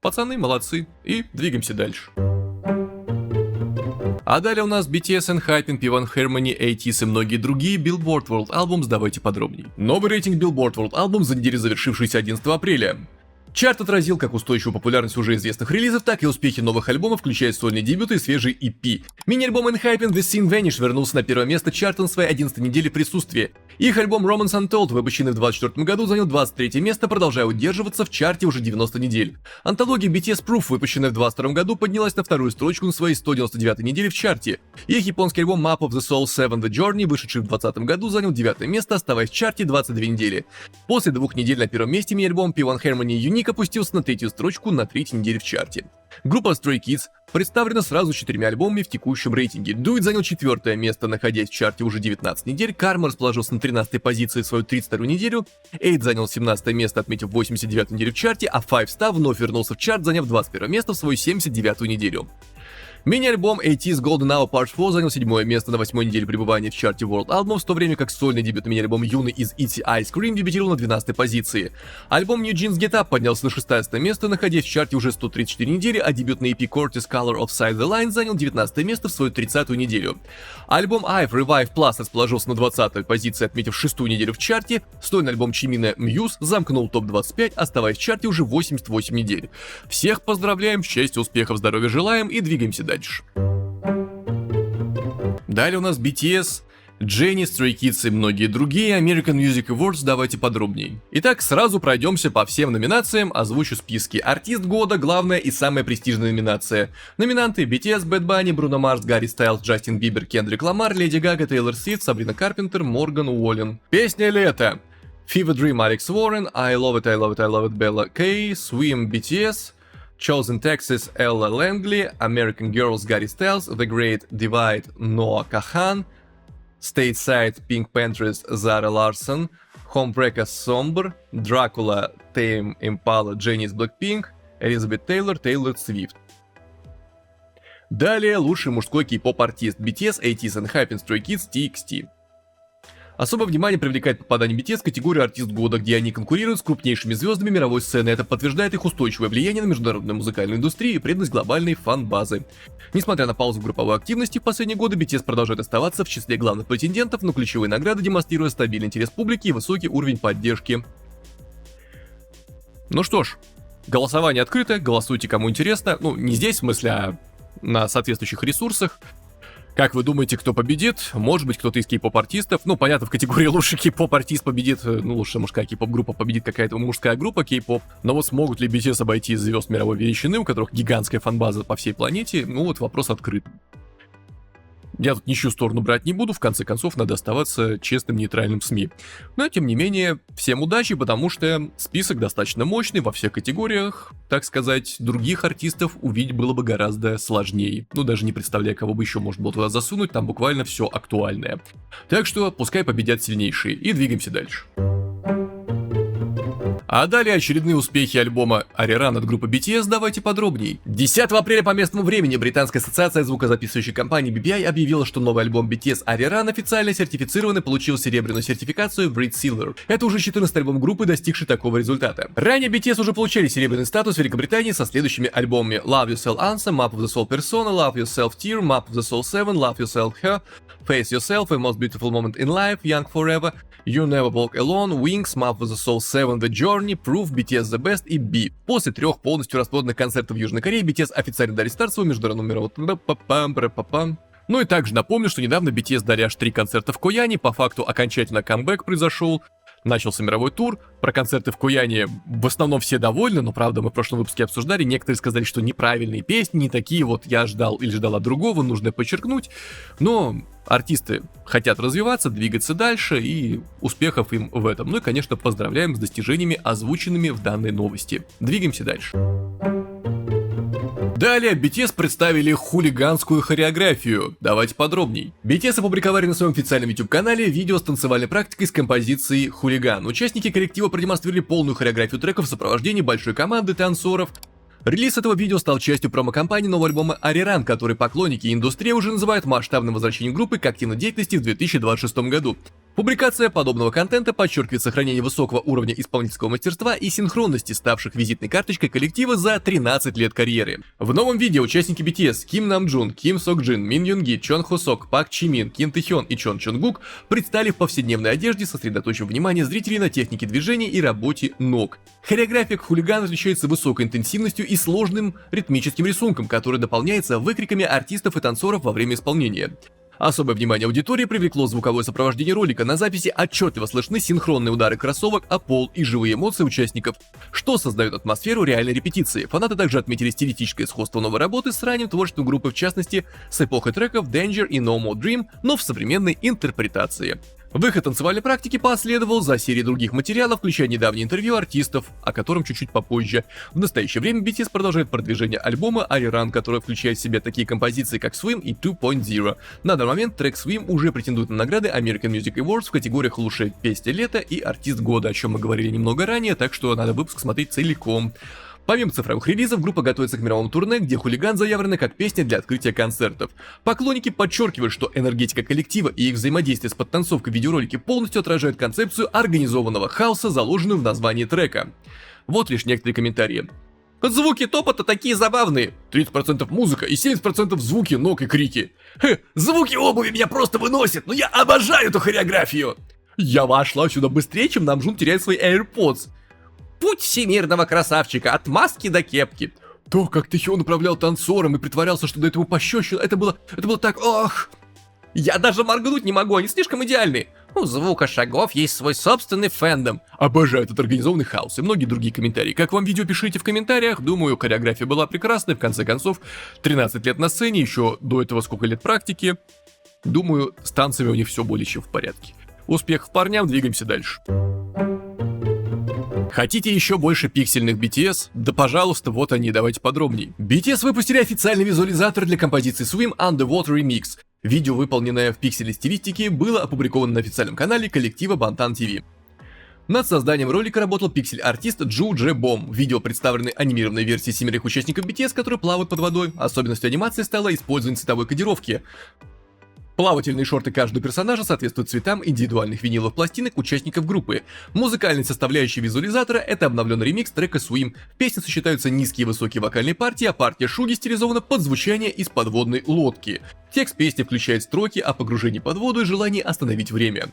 Пацаны, молодцы. И двигаемся дальше. А далее у нас BTS, ENHYPEN, P1 Harmony, ATEEZ и многие другие Billboard World Albums, давайте подробней. Новый рейтинг Billboard World Albums за неделю, завершившийся 11 апреля. Чарт отразил как устойчивую популярность уже известных релизов, так и успехи новых альбомов, включая сольные дебюты и свежий EP. Мини-альбом ENHYPEN The Scene Vanish вернулся на первое место чарта на своей 11-й неделе присутствия. Их альбом Romance Untold, выпущенный в 2024 году, занял 23 место, продолжая удерживаться в чарте уже 90 недель. Антология BTS Proof, выпущенная в 2022 году, поднялась на вторую строчку на своей 199 неделе в чарте. Их японский альбом Map of the Soul 7 The Journey, вышедший в 2020 году, занял 9 место, оставаясь в чарте 22 недели. После 2 недель на первом месте мини-альбом P1 Harmony Unique опустился на 3-ю строчку на 3-й неделе в чарте. Группа Stray Kids представлена сразу 4 альбомами в текущем рейтинге. Do It занял 4 место, находясь в чарте уже 19 недель, Karma расположился на 13-й позиции в свою 32-ю неделю, Eight занял 17 место, отметив 89-ю неделю в чарте, а Five Star вновь вернулся в чарт, заняв 21 место в свою 79-ю неделю. Мини-альбом ATEEZ Golden Hour Part 4 занял 7 место на 8-й неделе пребывания в чарте World Albums, в то время как сольный дебютный мини-альбом Юны из Itzy Ice Cream дебютировал на 12-й позиции. Альбом New Jeans Get Up поднялся на 16 место, находясь в чарте уже 134 недели, а дебютный EP Cortez Color of Side the Line занял 19 место в свою 30-ю неделю. Альбом IVE Revive Plus расположился на 20-й позиции, отметив 6-ю неделю в чарте. Сольный альбом Чимина Muse замкнул топ-25, оставаясь в чарте уже 88 недель. Всех поздравляем, счастья, успехов, здоровья желаем и двигаемся дальше. Далее у нас BTS, Jennie, Stray Kids и многие другие. American Music Awards, давайте подробнее. Итак, сразу пройдемся по всем номинациям, озвучу списки. Артист года, главная и самая престижная номинация. Номинанты: BTS, Bad Bunny, Bruno Mars, Гарри Стайлз, Джастин Бибер, Кендрик Ламар, Леди Гага, Тейлор Свифт, Сабрина Карпентер, Морган Уоллен. Песня лета: Fever Dream, Алекс Уоррен, I Love It, I Love It, I Love It, Bella K, Swim, BTS, Chosen Texas, Ella Langley, American Girls, Гарри Стайлз, The Great Divide, Ноа Кахан, Stateside, Pink Panthers, Zara Larsson, Homebrecker, Somber, Dracula, Tame Impala, Jennie из Blackpink, Elizabeth Taylor, Taylor Swift. Далее лучший мужской кей-поп артист: BTS, ATEEZ and Hype, Stray Kids, TXT. Особое внимание привлекает попадание BTS в категорию артист года, где они конкурируют с крупнейшими звездами мировой сцены. Это подтверждает их устойчивое влияние на международную музыкальную индустрию и преданность глобальной фан-базы. Несмотря на паузу в групповой активности, в последние годы BTS продолжает оставаться в числе главных претендентов на ключевые награды, демонстрируя стабильный интерес публики и высокий уровень поддержки. Ну что ж, голосование открыто, голосуйте кому интересно. Ну, не здесь, в смысле, а на соответствующих ресурсах. Как вы думаете, кто победит? Может быть, кто-то из кей-поп-артистов. Ну, понятно, в категории лучший кей-поп-артист победит, ну, лучшая мужская кей-поп-группа победит какая-то мужская группа кей-поп. Но вот смогут ли BTS обойти звезд мировой величины, у которых гигантская фан-база по всей планете? Ну, вот вопрос открыт. Я тут ничью сторону брать не буду, в конце концов, надо оставаться честным, нейтральным СМИ. Но, тем не менее, всем удачи, потому что список достаточно мощный во всех категориях. Так сказать, других артистов увидеть было бы гораздо сложнее. Ну, даже не представляя, кого бы еще можно было туда засунуть, там буквально все актуальное. Так что, пускай победят сильнейшие, и двигаемся дальше. А далее очередные успехи альбома Ariran от группы BTS, давайте подробней. 10 апреля по местному времени Британская ассоциация звукозаписывающей компании BBI объявила, что новый альбом BTS Ariran официально сертифицирован и получил серебряную сертификацию Brit Silver. Это уже 14-й альбом группы, достигший такого результата. Ранее BTS уже получили серебряный статус в Великобритании со следующими альбомами: Love Yourself Anthem, Map of the Soul Persona, Love Yourself Tear, Map of the Soul 7, Love Yourself Her, Face Yourself, A Most Beautiful Moment in Life, Young Forever, You Never Walk Alone, Wings, Map of the Soul 7, The Journey, Proof, BTS The Best и B. После 3 полностью распроданных концертов в Южной Корее BTS официально дали старт своему международному мировому. Ну и также напомню, что недавно BTS дали аж 3 концерта в Кояне, по факту окончательно камбэк произошел. Начался мировой тур. Про концерты в Кояне в основном все довольны, но правда мы в прошлом выпуске обсуждали, некоторые сказали, что неправильные песни, не такие вот я ждал или ждала другого, нужно подчеркнуть. Но артисты хотят развиваться, двигаться дальше, и успехов им в этом. Ну и, конечно, поздравляем с достижениями, озвученными в данной новости. Двигаемся дальше. Далее BTS представили хулиганскую хореографию. Давайте подробней. BTS опубликовали на своем официальном YouTube-канале видео с танцевальной практикой с композицией «Хулиган». Участники коллектива продемонстрировали полную хореографию треков в сопровождении большой команды танцоров. Релиз этого видео стал частью промо-кампании нового альбома Ariran, который поклонники и индустрия уже называют масштабным возвращением группы к активной деятельности в 2026 году. Публикация подобного контента подчеркивает сохранение высокого уровня исполнительского мастерства и синхронности, ставших визитной карточкой коллектива за 13 лет карьеры. В новом видео участники BTS Ким Намджун, Ким Сокджин, Мин Юнги, Чон Хосок, Пак Чимин, Ким Тэхён и Чон Чонгук предстали в повседневной одежде, сосредоточив внимание зрителей на технике движения и работе ног. Хореография хулигана отличается высокой интенсивностью и сложным ритмическим рисунком, который дополняется выкриками артистов и танцоров во время исполнения. Особое внимание аудитории привлекло звуковое сопровождение ролика. На записи отчетливо слышны синхронные удары кроссовок о пол и живые эмоции участников, что создает атмосферу реальной репетиции. Фанаты также отметили стилистическое сходство новой работы с ранним творчеством группы, в частности, с эпохой треков Danger и No More Dream, но в современной интерпретации. Выход танцевальной практики последовал за серией других материалов, включая недавнее интервью артистов, о котором чуть-чуть попозже. В настоящее время BTS продолжает продвижение альбома Ariran, который включает в себя такие композиции, как Swim и 2.0. На данный момент трек Swim уже претендует на награды American Music Awards в категориях «Лучшая песня лета» и «Артист года», о чем мы говорили немного ранее, так что надо выпуск смотреть целиком. Помимо цифровых релизов, группа готовится к мировому турне, где «Хулиган» заявлена как песня для открытия концертов. Поклонники подчеркивают, что энергетика коллектива и их взаимодействие с подтанцовкой в видеоролике полностью отражают концепцию организованного хаоса, заложенную в названии трека. Вот лишь некоторые комментарии. Звуки топота такие забавные. 30% музыка и 70% звуки ног и крики. Звуки обуви меня просто выносят, но я обожаю эту хореографию. Я вошла сюда быстрее, чем Намджун теряет свои AirPods. Путь всемирного красавчика от маски до кепки. То, как Тэхён управлял танцором и притворялся, что до этого пощечину, это было так, ох. Я даже моргнуть не могу, они слишком идеальны. У звука шагов есть свой собственный фэндом. Обожаю этот организованный хаос и многие другие комментарии. Как вам видео, пишите в комментариях. Думаю, хореография была прекрасной. В конце концов, 13 лет на сцене, еще до этого сколько лет практики. Думаю, с танцами у них все более чем в порядке. Успехов парням, двигаемся дальше. Хотите еще больше пиксельных BTS? Да пожалуйста, вот они, давайте подробнее. BTS выпустили официальный визуализатор для композиции Swim Underwater Remix. Видео, выполненное в пиксельной стилистике, было опубликовано на официальном канале коллектива Bangtan TV. Над созданием ролика работал пиксель-артист Джу Дже Бом. В видео представлены анимированные версии 7 участников BTS, которые плавают под водой. Особенностью анимации стало использование цветовой кодировки. Плавательные шорты каждого персонажа соответствуют цветам индивидуальных виниловых пластинок участников группы. Музыкальной составляющей визуализатора — это обновленный ремикс трека Swim. В песне сочетаются низкие и высокие вокальные партии, а партия Шуги стилизована под звучание из подводной лодки. Текст песни включает строки о погружении под воду и желании остановить время.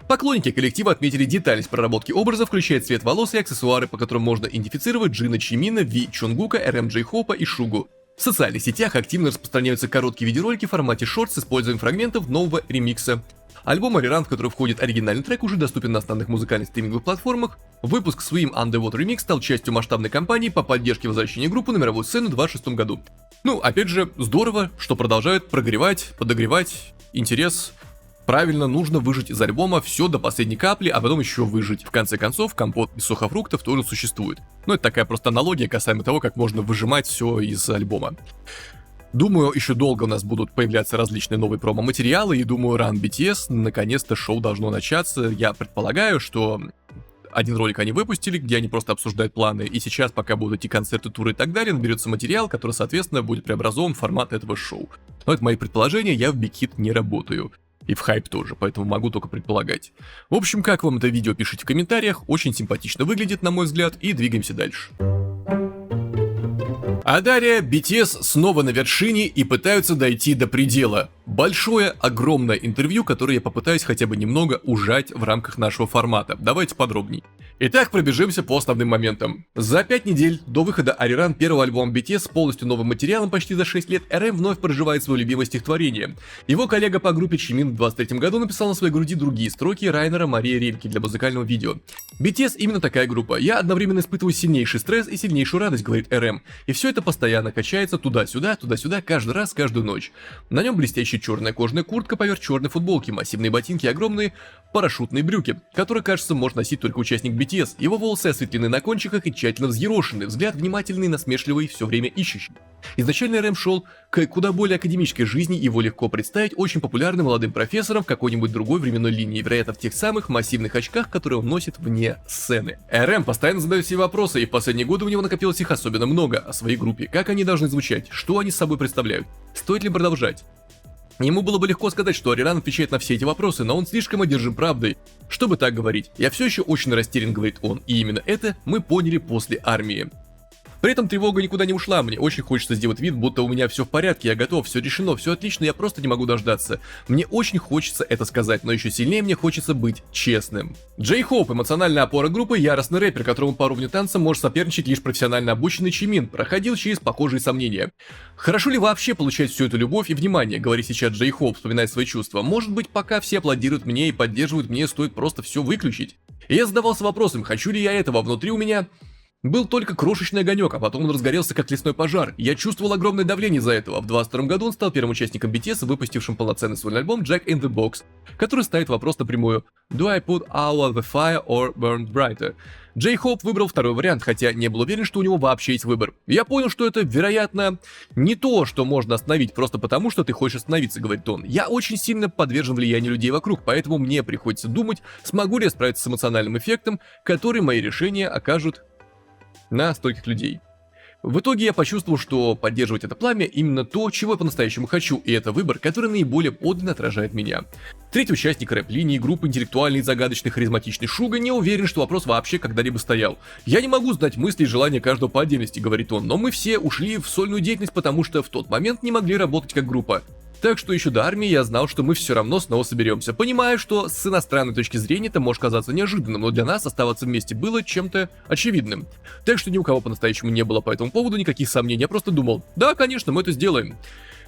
Поклонники коллектива отметили детальность проработки образа, включая цвет волос и аксессуары, по которым можно идентифицировать Джина Чимина, Ви Чонгука, РМ Джей Хопа и Шугу. В социальных сетях активно распространяются короткие видеоролики в формате шорт с использованием фрагментов нового ремикса. Альбом Arirang, в который входит оригинальный трек, уже доступен на основных музыкальных стриминговых платформах. Выпуск Swim Underwater Remix стал частью масштабной кампании по поддержке возвращения группы на мировую сцену в 2026 году. Ну, опять же, здорово, что продолжают прогревать, подогревать интерес. Правильно, нужно выжать из альбома все до последней капли, а потом еще выжать. В конце концов, компот из сухофруктов тоже существует. Но это такая просто аналогия касаемо того, как можно выжимать все из альбома. Думаю, еще долго у нас будут появляться различные новые промо-материалы, и думаю, Run BTS, наконец-то шоу должно начаться. Я предполагаю, что один ролик они выпустили, где они просто обсуждают планы, и сейчас, пока будут идти концерты, туры и так далее, наберется материал, который, соответственно, будет преобразован в формат этого шоу. Но это мои предположения, я в Big Hit не работаю. И в хайп тоже, поэтому могу только предполагать. В общем, как вам это видео, пишите в комментариях, очень симпатично выглядит, на мой взгляд, и двигаемся дальше. А далее BTS снова на вершине и пытаются дойти до предела. Большое, огромное интервью, которое я попытаюсь хотя бы немного ужать в рамках нашего формата. Давайте подробней. Итак, пробежимся по основным моментам. За 5 недель до выхода Arirang первого альбома BTS с полностью новым материалом почти за 6 лет, RM вновь проживает свое любимое стихотворение. Его коллега по группе Чимин в 23 году написал на своей груди другие строки Райнера Марии Рильке для музыкального видео. BTS именно такая группа. Я одновременно испытываю сильнейший стресс и сильнейшую радость, говорит RM. И все это постоянно качается туда-сюда, каждый раз, каждую ночь. На нем блестящая черная кожаная куртка поверх черной футболки, массивные ботинки и огромные парашютные брюки, которые, кажется, может носить только участник BTS. Его волосы осветлены на кончиках и тщательно взъерошены, взгляд внимательный, насмешливый, все время ищущий. Изначально РМ шел к куда более академической жизни, его легко представить очень популярным молодым профессором в какой-нибудь другой временной линии, вероятно, в тех самых массивных очках, которые он носит вне сцены. РМ постоянно задает все вопросы, и в последние годы у него накопилось их особенно много о своей группе, как они должны звучать, что они собой представляют, стоит ли продолжать. Ему было бы легко сказать, что Arirang отвечает на все эти вопросы, но он слишком одержим правдой, чтобы так говорить. Я все еще очень растерян, говорит он, и именно это мы поняли после армии. При этом тревога никуда не ушла, мне очень хочется сделать вид, будто у меня все в порядке, я готов, все решено, все отлично, я просто не могу дождаться. Мне очень хочется это сказать, но еще сильнее мне хочется быть честным. Джей Хоуп, эмоциональная опора группы, яростный рэпер, которому по уровню танца может соперничать лишь профессионально обученный Чимин, проходил через похожие сомнения. Хорошо ли вообще получать всю эту любовь и внимание, говорит сейчас Джей Хоуп, вспоминая свои чувства. Может быть, пока все аплодируют мне и поддерживают, мне стоит просто все выключить. И я задавался вопросом, хочу ли я этого, внутри у меня был только крошечный огонек, а потом он разгорелся как лесной пожар. Я чувствовал огромное давление из-за этого. В 22 году он стал первым участником BTS, выпустившим полноценный сольный альбом Jack in the Box, который ставит вопрос напрямую: Do I put out the fire or burn brighter? Джей Хоуп выбрал второй вариант, хотя не был уверен, что у него вообще есть выбор. Я понял, что это, вероятно, не то, что можно остановить просто потому, что ты хочешь остановиться, говорит он. Я очень сильно подвержен влиянию людей вокруг, поэтому мне приходится думать, смогу ли я справиться с эмоциональным эффектом, который мои решения окажут на стольких людей. В итоге я почувствовал, что поддерживать это пламя именно то, чего я по-настоящему хочу, и это выбор, который наиболее подлинно отражает меня. Третий участник рэп-линии группы, интеллектуальный, загадочный, харизматичный Шуга, не уверен, что вопрос вообще когда-либо стоял. Я не могу знать мысли и желания каждого по отдельности, говорит он, но мы все ушли в сольную деятельность, потому что в тот момент не могли работать как группа. Так что еще до армии я знал, что мы все равно снова соберемся. Понимаю, что с иностранной точки зрения это может казаться неожиданным, но для нас оставаться вместе было чем-то очевидным. Так что ни у кого по-настоящему не было по этому поводу никаких сомнений, я просто думал, да, конечно, мы это сделаем.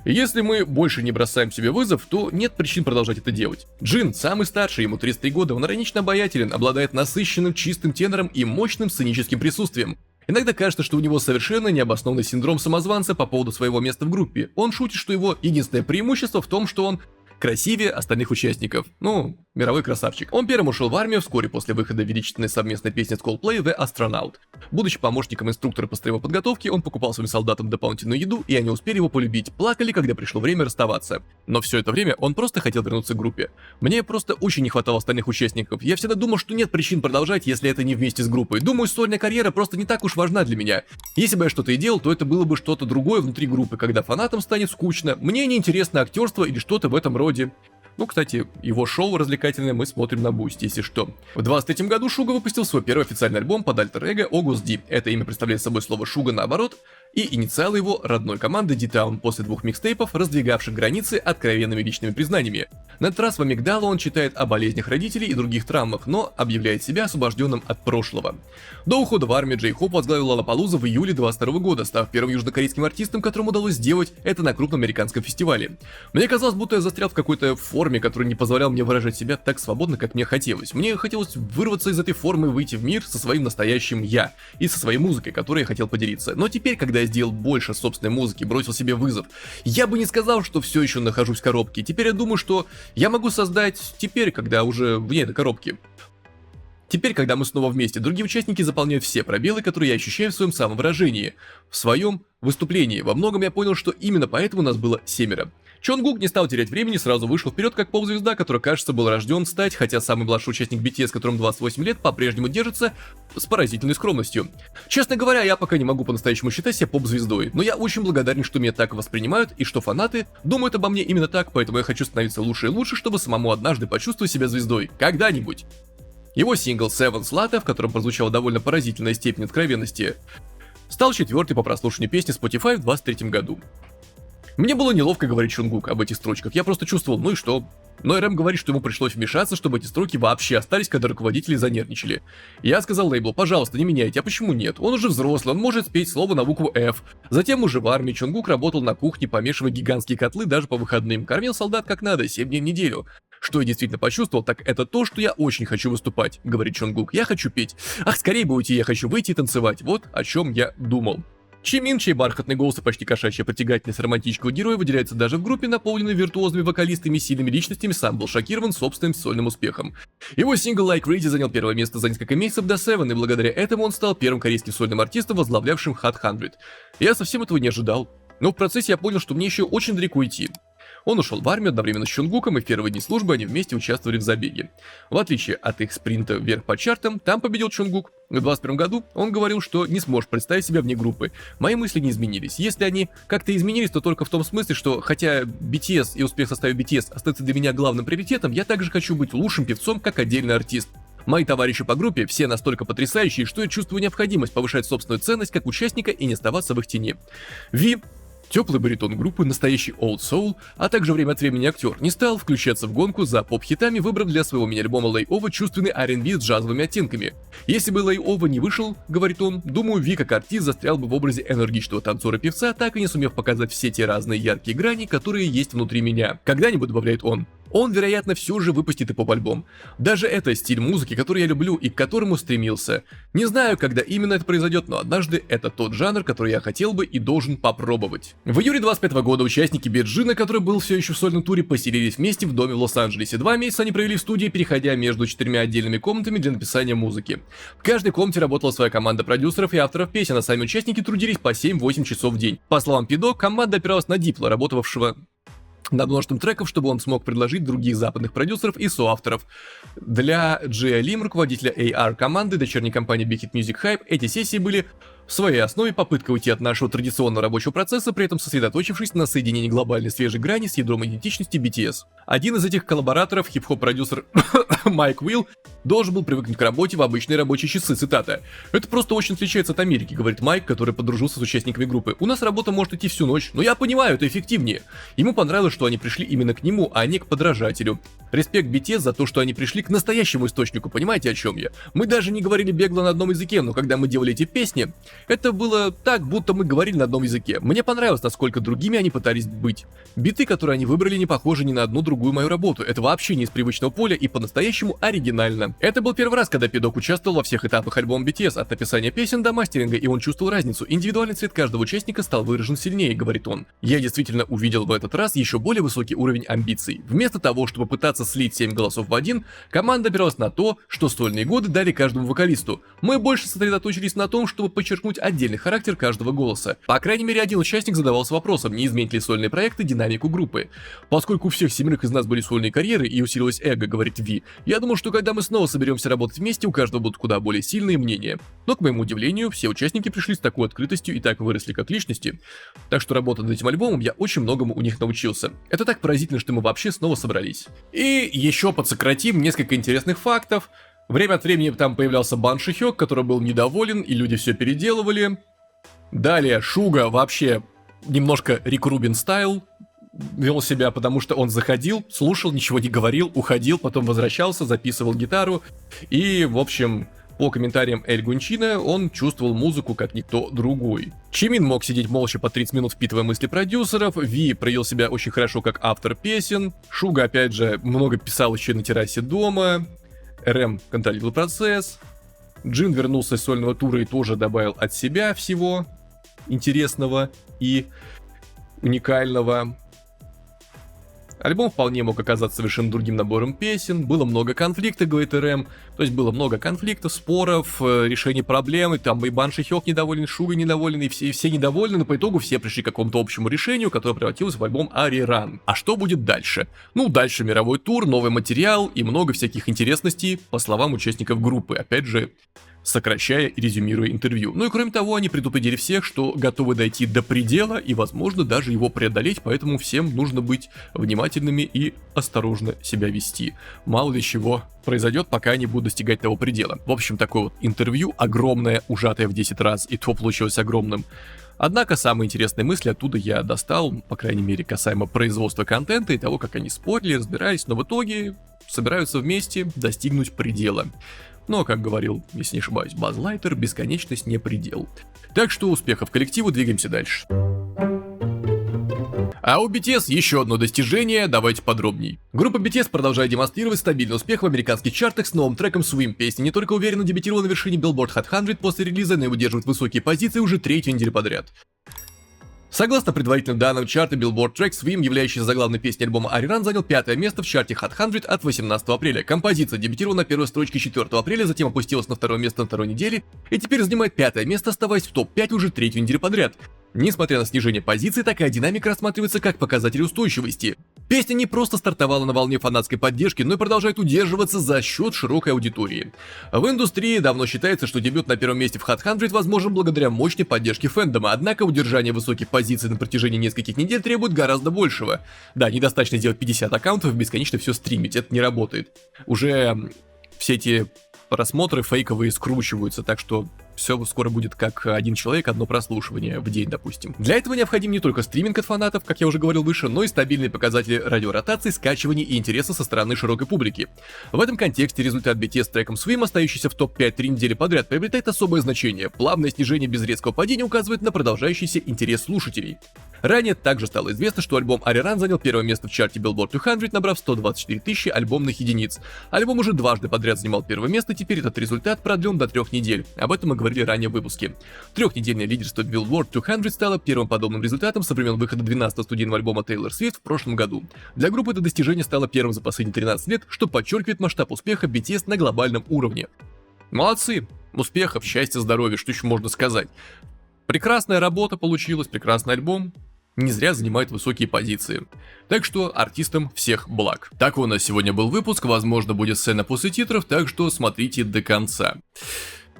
И если мы больше не бросаем себе вызов, то нет причин продолжать это делать. Джин, самый старший, ему 33 года, он иронично обаятелен, обладает насыщенным чистым тенором и мощным сценическим присутствием. Иногда кажется, что у него совершенно необоснованный синдром самозванца по поводу своего места в группе. Он шутит, что его единственное преимущество в том, что он красивее остальных участников. Ну, мировой красавчик. Он первым ушел в армию вскоре после выхода величественной совместной песни с Coldplay The Astronaut. Будучи помощником инструктора по строевой подготовке, он покупал своим солдатам дополнительную еду, и они успели его полюбить, плакали, когда пришло время расставаться. Но все это время он просто хотел вернуться к группе. Мне просто очень не хватало остальных участников. Я всегда думал, что нет причин продолжать, если это не вместе с группой. Думаю, сольная карьера просто не так уж важна для меня. Если бы я что-то и делал, то это было бы что-то другое внутри группы, когда фанатам станет скучно, мне не интересно актерство или что-то в этом роде. Ну, кстати, его шоу развлекательное мы смотрим на Бусти, если что. В 23 году Шуга выпустил свой первый официальный альбом под альтер-эго August D. Это имя представляет собой слово Шуга наоборот, и инициалы его родной команды D-Town после двух микстейпов, раздвигавших границы откровенными личными признаниями. На этот раз в Амигдала он читает о болезнях родителей и других травмах, но объявляет себя освобожденным от прошлого. До ухода в армию Джей Хоп возглавил Лалапалузу в июле 22 года, став первым южнокорейским артистом, которому удалось сделать это на крупном американском фестивале. Мне казалось, будто я застрял в какой-то форме, которая не позволяла мне выражать себя так свободно, как мне хотелось. Мне хотелось вырваться из этой формы и выйти в мир со своим настоящим я и со своей музыкой, которой я хотел поделиться. Но теперь, когда я сделал больше собственной музыки, бросил себе вызов, я бы не сказал, что все еще нахожусь в коробке. Теперь я думаю, что я могу создать теперь, когда уже вне этой коробки. Теперь, когда мы снова вместе, другие участники заполняют все пробелы, которые я ощущаю в своем самовыражении, в своем выступлении. Во многом я понял, что именно поэтому нас было 7. Чонгук не стал терять времени, сразу вышел вперед как поп-звезда, которая, кажется, был рожден стать, хотя самый младший участник BTS, которому 28 лет, по-прежнему держится с поразительной скромностью. Честно говоря, я пока не могу по-настоящему считать себя поп-звездой, но я очень благодарен, что меня так воспринимают и что фанаты думают обо мне именно так, поэтому я хочу становиться лучше и лучше, чтобы самому однажды почувствовать себя звездой. Когда-нибудь. Его сингл Seven Slata, в котором прозвучала довольно поразительная степень откровенности, стал 4-й по прослушиванию песни Spotify в 23 году. Мне было неловко говорить Чонгук об этих строчках, я просто чувствовал, ну и что? Но РМ говорит, что ему пришлось вмешаться, чтобы эти строки вообще остались, когда руководители занервничали. Я сказал лейблу, пожалуйста, не меняйте, а почему нет? Он уже взрослый, он может спеть слово на букву F. Затем уже в армии Чонгук работал на кухне, помешивая гигантские котлы даже по выходным, кормил солдат как надо, 7 дней в неделю. Что я действительно почувствовал, так это то, что я очень хочу выступать, говорит Чонгук, я хочу петь. Ах, скорее бы уйти, я хочу выйти и танцевать, вот о чем я думал. Чимин, чей бархатный голос и почти кошачья притягательность романтического героя выделяется даже в группе, наполненной виртуозными вокалистами и сильными личностями, сам был шокирован собственным сольным успехом. Его сингл Like Crazy занял первое место за несколько месяцев до Seven, и благодаря этому он стал первым корейским сольным артистом, возглавлявшим Hot 100. Я совсем этого не ожидал, но в процессе я понял, что мне еще очень далеко идти. Он ушел в армию одновременно с Чонгуком, и в первые дни службы они вместе участвовали в забеге. В отличие от их спринта вверх по чартам, там победил Чонгук. В 2021 году он говорил, что не сможет представить себя вне группы. Мои мысли не изменились. Если они как-то изменились, то только в том смысле, что хотя BTS и успех в составе BTS остается для меня главным приоритетом, я также хочу быть лучшим певцом, как отдельный артист. Мои товарищи по группе все настолько потрясающие, что я чувствую необходимость повышать собственную ценность как участника и не оставаться в их тени. Ви, теплый баритон группы, настоящий old soul, а также время от времени актер, не стал включаться в гонку за поп-хитами, выбрав для своего мини-альбома Layover чувственный R&B с джазовыми оттенками. Если бы Layover не вышел, говорит он, думаю, Ви как артист застрял бы в образе энергичного танцора-певца, так и не сумев показать все те разные яркие грани, которые есть внутри меня. Когда-нибудь, добавляет он, вероятно, все же выпустит и поп-альбом. Даже это стиль музыки, который я люблю и к которому стремился. Не знаю, когда именно это произойдет, но однажды это тот жанр, который я хотел бы и должен попробовать. В июле 25 года участники Биджина, который был все еще в сольном туре, поселились вместе в доме в Лос-Анджелесе. 2 месяца они провели в студии, переходя между 4 отдельными комнатами для написания музыки. В каждой комнате работала своя команда продюсеров и авторов песен, а сами участники трудились по 7-8 часов в день. По словам Пидо, команда опиралась на Дипло, работавшего над множеством треков, чтобы он смог предложить других западных продюсеров и соавторов. Для Джея Лим, руководителя AR команды, дочерней компании Big Hit Music Hype, эти сессии были в своей основе попытка уйти от нашего традиционного рабочего процесса, при этом сосредоточившись на соединении глобальной свежей грани с ядром идентичности BTS. Один из этих коллабораторов, хип-хоп-продюсер Майк Уилл, должен был привыкнуть к работе в обычные рабочие часы, цитата. «Это просто очень отличается от Америки», говорит Майк, который подружился с участниками группы. «У нас работа может идти всю ночь, но я понимаю, это эффективнее». Ему понравилось, что они пришли именно к нему, а не к подражателю. Респект BTS за то, что они пришли к настоящему источнику, понимаете, о чем я? Мы даже не говорили бегло на одном языке, но когда мы делали эти песни, Это было так, будто мы говорили на одном языке. Мне понравилось, насколько другими они пытались быть. Биты, которые они выбрали, не похожи ни на одну другую мою работу. Это вообще не из привычного поля и по-настоящему оригинально. Это был первый раз, когда Пидок участвовал во всех этапах альбома BTS, от написания песен до мастеринга, и он чувствовал разницу. Индивидуальный цвет каждого участника стал выражен сильнее, говорит он. Я действительно увидел в этот раз еще более высокий уровень амбиций. Вместо того, чтобы пытаться слить 7 голосов в один, команда опиралась на то, что сольные годы дали каждому вокалисту. Мы больше сосредоточились на том, чтобы подчеркнуть отдельный характер каждого голоса. По крайней мере, один участник задавался вопросом, не изменят ли сольные проекты динамику группы. Поскольку у всех 7 из нас были сольные карьеры и усилилось эго, говорит Ви, я думаю, что когда мы снова соберемся работать вместе, у каждого будут куда более сильные мнения. Но, к моему удивлению, все участники пришли с такой открытостью и так выросли как личности. Так что, работая над этим альбомом, я очень многому у них научился. Это так поразительно, что мы вообще снова собрались. И еще подсократим несколько интересных фактов. Время от времени там появлялся Бан Шихёк, который был недоволен, и люди все переделывали. Далее Шуга вообще немножко Рик Рубин стайл вел себя, потому что он заходил, слушал, ничего не говорил, уходил, потом возвращался, записывал гитару. И, в общем, по комментариям Эль Гунчина, он чувствовал музыку как никто другой. Чимин мог сидеть молча по 30 минут, впитывая мысли продюсеров. Ви проявил себя очень хорошо как автор песен. Шуга, опять же, много писал еще на террасе дома. РМ контролировал процесс. Джин вернулся с сольного тура и тоже добавил от себя всего интересного и уникального. Альбом вполне мог оказаться совершенно другим набором песен. Было много конфликтов, говорит РМ. То есть было много конфликтов, споров, решений проблем. И там и Бан Шихёк недоволен, Шуга недоволен, и все недовольны. Но по итогу все пришли к какому-то общему решению, которое превратилось в альбом Ариран. А что будет дальше? Ну, дальше мировой тур, новый материал и много всяких интересностей, по словам участников группы. Опять же, сокращая и резюмируя интервью. Ну и кроме того, они предупредили всех, что готовы дойти до предела и, возможно, даже его преодолеть, поэтому всем нужно быть внимательными и осторожно себя вести. Мало ли чего произойдет, пока они будут достигать того предела. В общем, такое вот интервью, огромное, ужатое в 10 раз, и то получилось огромным. Однако самые интересные мысли оттуда я достал, по крайней мере, касаемо производства контента и того, как они спорили, разбирались, но в итоге собираются вместе достигнуть предела. Но, как говорил, если не ошибаюсь, Базз Лайтер, бесконечность не предел. Так что успехов коллективу, двигаемся дальше. А у BTS еще одно достижение, давайте подробней. Группа BTS продолжает демонстрировать стабильный успех в американских чартах с новым треком Swim. Песня не только уверенно дебютировала на вершине Billboard Hot 100 после релиза, но и удерживает высокие позиции уже третью неделю подряд. Согласно предварительным данным чарта Billboard Track, Swim, являющийся заглавной песней альбома Ариран, занял 5 место в чарте Hot 100 от 18 апреля. Композиция дебютировала на первой строчке 4 апреля, затем опустилась на второе место на второй неделе и теперь занимает 5 место, оставаясь в топ-5 уже третью неделю подряд. Несмотря на снижение позиций, такая динамика рассматривается как показатель устойчивости. Песня не просто стартовала на волне фанатской поддержки, но и продолжает удерживаться за счет широкой аудитории. В индустрии давно считается, что дебют на первом месте в Hot 100 возможен благодаря мощной поддержке фэндома, однако удержание высоких позиций на протяжении нескольких недель требует гораздо большего. Да, недостаточно сделать 50 аккаунтов и бесконечно все стримить, это не работает. Уже все эти просмотры фейковые скручиваются, так что все скоро будет как один человек, одно прослушивание в день, допустим. Для этого необходим не только стриминг от фанатов, как я уже говорил выше, но и стабильные показатели радиоротации, скачиваний и интереса со стороны широкой публики. В этом контексте результат BTS с треком Swim, остающийся в топ-5 3 недели подряд, приобретает особое значение. Плавное снижение без резкого падения указывает на продолжающийся интерес слушателей. Ранее также стало известно, что альбом Ариран занял первое место в чарте Billboard 200, набрав 124 тысячи альбомных единиц. Альбом уже дважды подряд занимал первое место, теперь этот результат продлен до 3 недель. Об этом мы говорили ранее в выпуске. Трехнедельное лидерство Billboard 200 стало первым подобным результатом со времен выхода 12-го студийного альбома Taylor Swift в прошлом году. Для группы это достижение стало первым за последние 13 лет, что подчеркивает масштаб успеха BTS на глобальном уровне. Молодцы! Успехов, счастья, здоровья, что еще можно сказать? Прекрасная работа получилась, прекрасный альбом. Не зря занимает высокие позиции. Так что артистам всех благ. Такой у нас сегодня был выпуск, возможно будет сцена после титров, так что смотрите до конца.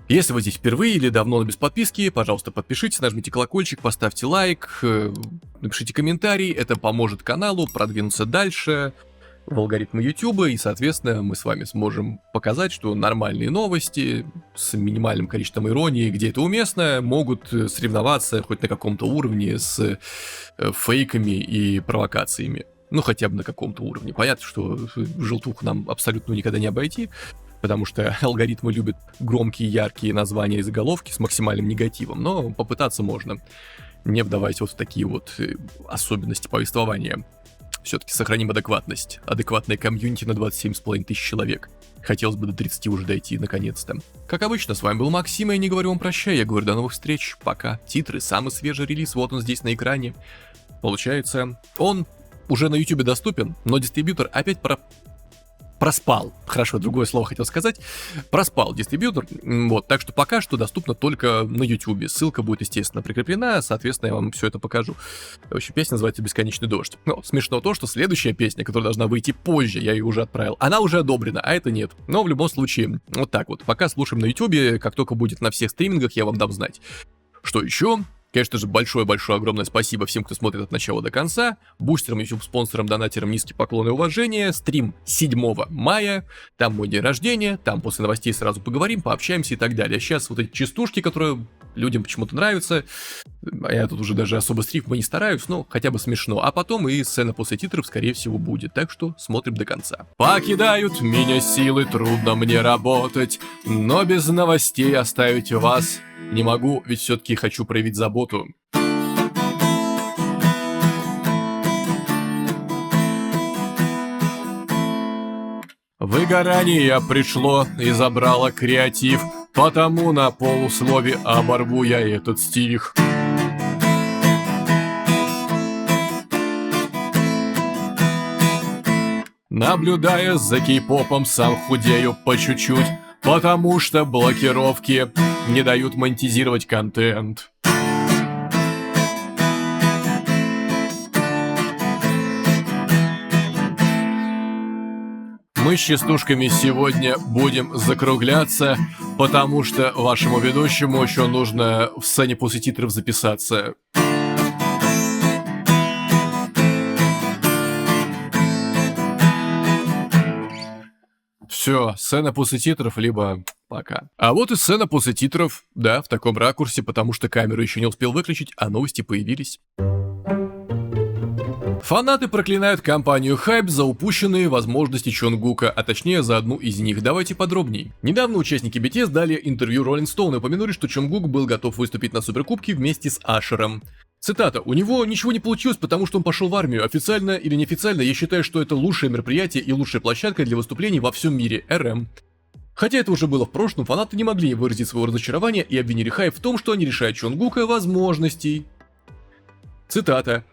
Если вы здесь впервые или давно, но без подписки, пожалуйста, подпишитесь, нажмите колокольчик, поставьте лайк, напишите комментарий, это поможет каналу продвинуться дальше в алгоритмы YouTube, и, соответственно, мы с вами сможем показать, что нормальные новости с минимальным количеством иронии, где это уместно, могут соревноваться хоть на каком-то уровне с фейками и провокациями. Ну, хотя бы на каком-то уровне. Понятно, что желтуху нам абсолютно никогда не обойти, потому что алгоритмы любят громкие, яркие названия и заголовки с максимальным негативом, но попытаться можно, не вдаваясь вот в такие вот особенности повествования. Все-таки сохраним адекватность. Адекватная комьюнити на 27,5 тысяч человек. Хотелось бы до 30 уже дойти, наконец-то. Как обычно, с вами был Максим, и я не говорю вам прощай, я говорю до новых встреч, пока. Титры, самый свежий релиз, вот он здесь на экране. Получается, он уже на YouTube доступен, но дистрибьютор опять проспал. Хорошо, другое слово хотел сказать. Проспал дистрибьютор. Вот, так что пока что доступно только на YouTube. Ссылка будет, естественно, прикреплена. Соответственно, я вам все это покажу. В общем, песня называется «Бесконечный дождь». Но смешно то, что следующая песня, которая должна выйти позже, я ее уже отправил, она уже одобрена, а это нет. Но в любом случае, вот так вот. Пока слушаем на YouTube. Как только будет на всех стримингах, я вам дам знать. Что еще? Конечно же, большое-большое огромное спасибо всем, кто смотрит от начала до конца. Бустерам, YouTube-спонсорам, донатерам низкий поклон и уважение. Стрим 7 мая. Там мой день рождения. Там после новостей сразу поговорим, пообщаемся и так далее. А сейчас вот эти частушки, которые людям почему-то нравятся. Я тут уже даже особо с рифмой не стараюсь, но хотя бы смешно. А потом и сцена после титров, скорее всего, будет. Так что смотрим до конца. Покидают меня силы, трудно мне работать. Но без новостей оставить вас не могу, ведь все-таки хочу проявить заботу. Выгорание пришло и забрало креатив, потому на полуслове оборву я этот стих. Наблюдая за кей-попом, сам худею по чуть-чуть, потому что блокировки не дают монетизировать контент. Мы с частушками сегодня будем закругляться, потому что вашему ведущему еще нужно в сцене после титров записаться. Все, сцена после титров, либо пока. А вот и сцена после титров, да, в таком ракурсе, потому что камеру еще не успел выключить, а новости появились. Фанаты проклинают компанию Hype за упущенные возможности Чонгука, а точнее за одну из них. Давайте подробней. Недавно участники BTS дали интервью Rolling Stone и упомянули, что Чонгук был готов выступить на Суперкубке вместе с Ашером. Цитата: «У него ничего не получилось, потому что он пошел в армию. Официально или неофициально, я считаю, что это лучшее мероприятие и лучшая площадка для выступлений во всем мире. РМ». Хотя это уже было в прошлом, фанаты не могли выразить своего разочарования и обвинили Hype в том, что они лишают Чонгука возможностей. Цитата: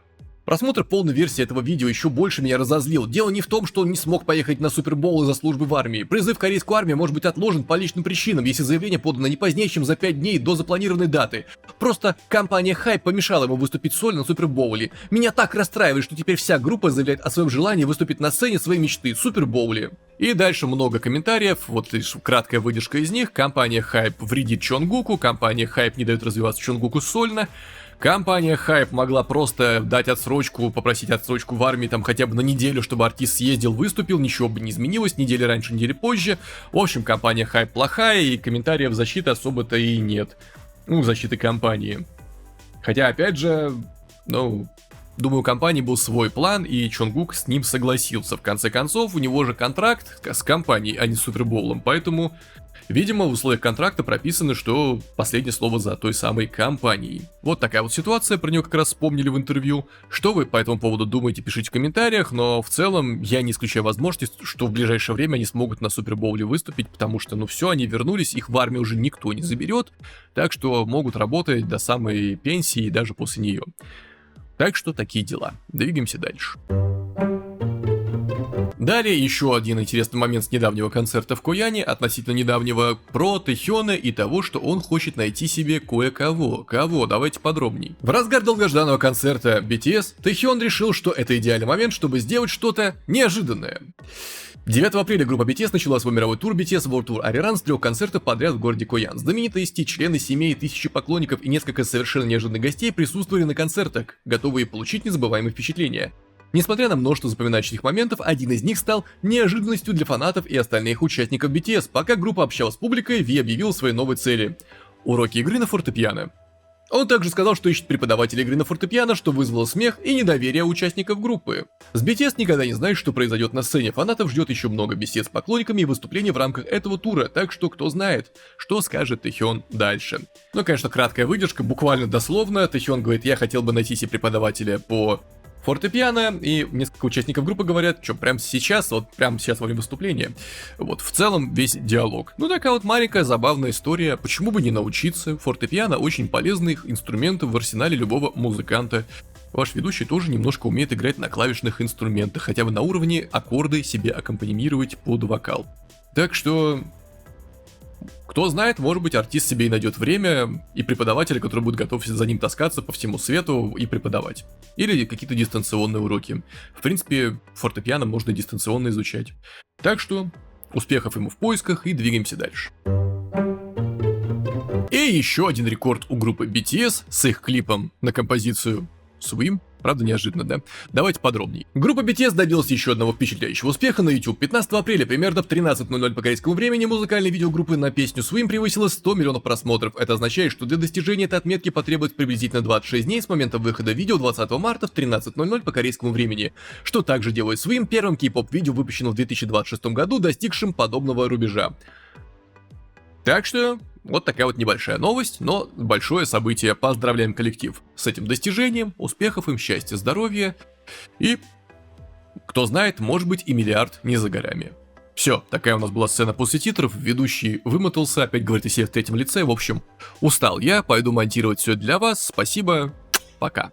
«Просмотр полной версии этого видео еще больше меня разозлил. Дело не в том, что он не смог поехать на Супербоул из-за службы в армии. Призыв в корейскую армию может быть отложен по личным причинам, если заявление подано не позднее, чем за 5 дней до запланированной даты. Просто компания Hype помешала ему выступить сольно на Супербоуле. Меня так расстраивает, что теперь вся группа заявляет о своем желании выступить на сцене своей мечты — Супербоуле». И дальше много комментариев, вот лишь краткая выдержка из них. Компания Hype вредит Чонгуку, компания Hype не дает развиваться Чонгуку сольно. Компания Hype могла просто дать отсрочку, попросить отсрочку в армии там хотя бы на неделю, чтобы артист съездил, выступил, ничего бы не изменилось, недели раньше, недели позже. В общем, компания Hype плохая, и комментариев защиты особо-то и нет. Ну, защиты компании. Хотя, опять же, думаю, у компании был свой план, и Чонгук с ним согласился. В конце концов, у него же контракт с компанией, а не с Супербоулом, поэтому... Видимо, в условиях контракта прописано, что последнее слово за той самой компанией. Вот такая вот ситуация, про нее как раз вспомнили в интервью. Что вы по этому поводу думаете, пишите в комментариях, но в целом я не исключаю возможность, что в ближайшее время они смогут на Супербоуле выступить, потому что, ну все, они вернулись, их в армию уже никто не заберет, так что могут работать до самой пенсии и даже после нее. Так что такие дела. Двигаемся дальше. Далее еще один интересный момент с недавнего концерта в Кояне, относительно недавнего, про Тэхёна и того, что он хочет найти себе кое-кого. Кого? Давайте подробней. В разгар долгожданного концерта BTS, Тэхён решил, что это идеальный момент, чтобы сделать что-то неожиданное. 9 апреля группа BTS начала свой мировой тур BTS World Tour Arirun с 3 концертов подряд в городе Коян. Знаменитости, члены семей, тысячи поклонников и несколько совершенно неожиданных гостей присутствовали на концертах, готовые получить незабываемые впечатления. Несмотря на множество запоминающих моментов, один из них стал неожиданностью для фанатов и остальных участников BTS, пока группа общалась с публикой, Ви объявил свои новые цели. Уроки игры на фортепиано. Он также сказал, что ищет преподавателя игры на фортепиано, что вызвало смех и недоверие участников группы. С BTS никогда не знаешь, что произойдет на сцене, фанатов ждет еще много бесед с поклонниками и выступлений в рамках этого тура, так что кто знает, что скажет Тэхён дальше. Ну, конечно, краткая выдержка, буквально дословно. Тэхён говорит: я хотел бы найти себе преподавателя по фортепиано, и несколько участников группы говорят, что прямо сейчас, вот прямо сейчас во время выступления. Вот, в целом весь диалог. Ну, такая вот маленькая забавная история, почему бы не научиться. Фортепиано очень полезный инструмент в арсенале любого музыканта. Ваш ведущий тоже немножко умеет играть на клавишных инструментах, хотя бы на уровне аккорды себе аккомпанимировать под вокал. Так что... Кто знает, может быть, артист себе и найдет время и преподавателя, который будет готов за ним таскаться по всему свету и преподавать. Или какие-то дистанционные уроки. В принципе, фортепиано можно дистанционно изучать. Так что, успехов ему в поисках и двигаемся дальше. И еще один рекорд у группы BTS с их клипом на композицию Swim. Правда, неожиданно, да? Давайте подробнее. Группа BTS добилась еще одного впечатляющего успеха на YouTube. 15 апреля, примерно в 13:00 по корейскому времени, музыкальное видео группы на песню Swim превысило 100 миллионов просмотров. Это означает, что для достижения этой отметки потребуется приблизительно 26 дней с момента выхода видео 20 марта в 13:00 по корейскому времени, что также делает Swim первым кей-поп видео, выпущенным в 2026 году, достигшим подобного рубежа. Так что... вот такая вот небольшая новость, но большое событие. Поздравляем коллектив с этим достижением, успехов им, счастья, здоровья и, кто знает, может быть и миллиард не за горами. Все, такая у нас была сцена после титров, ведущий вымотался, опять говорит о себе в третьем лице, в общем, устал я, пойду монтировать все для вас, спасибо, пока.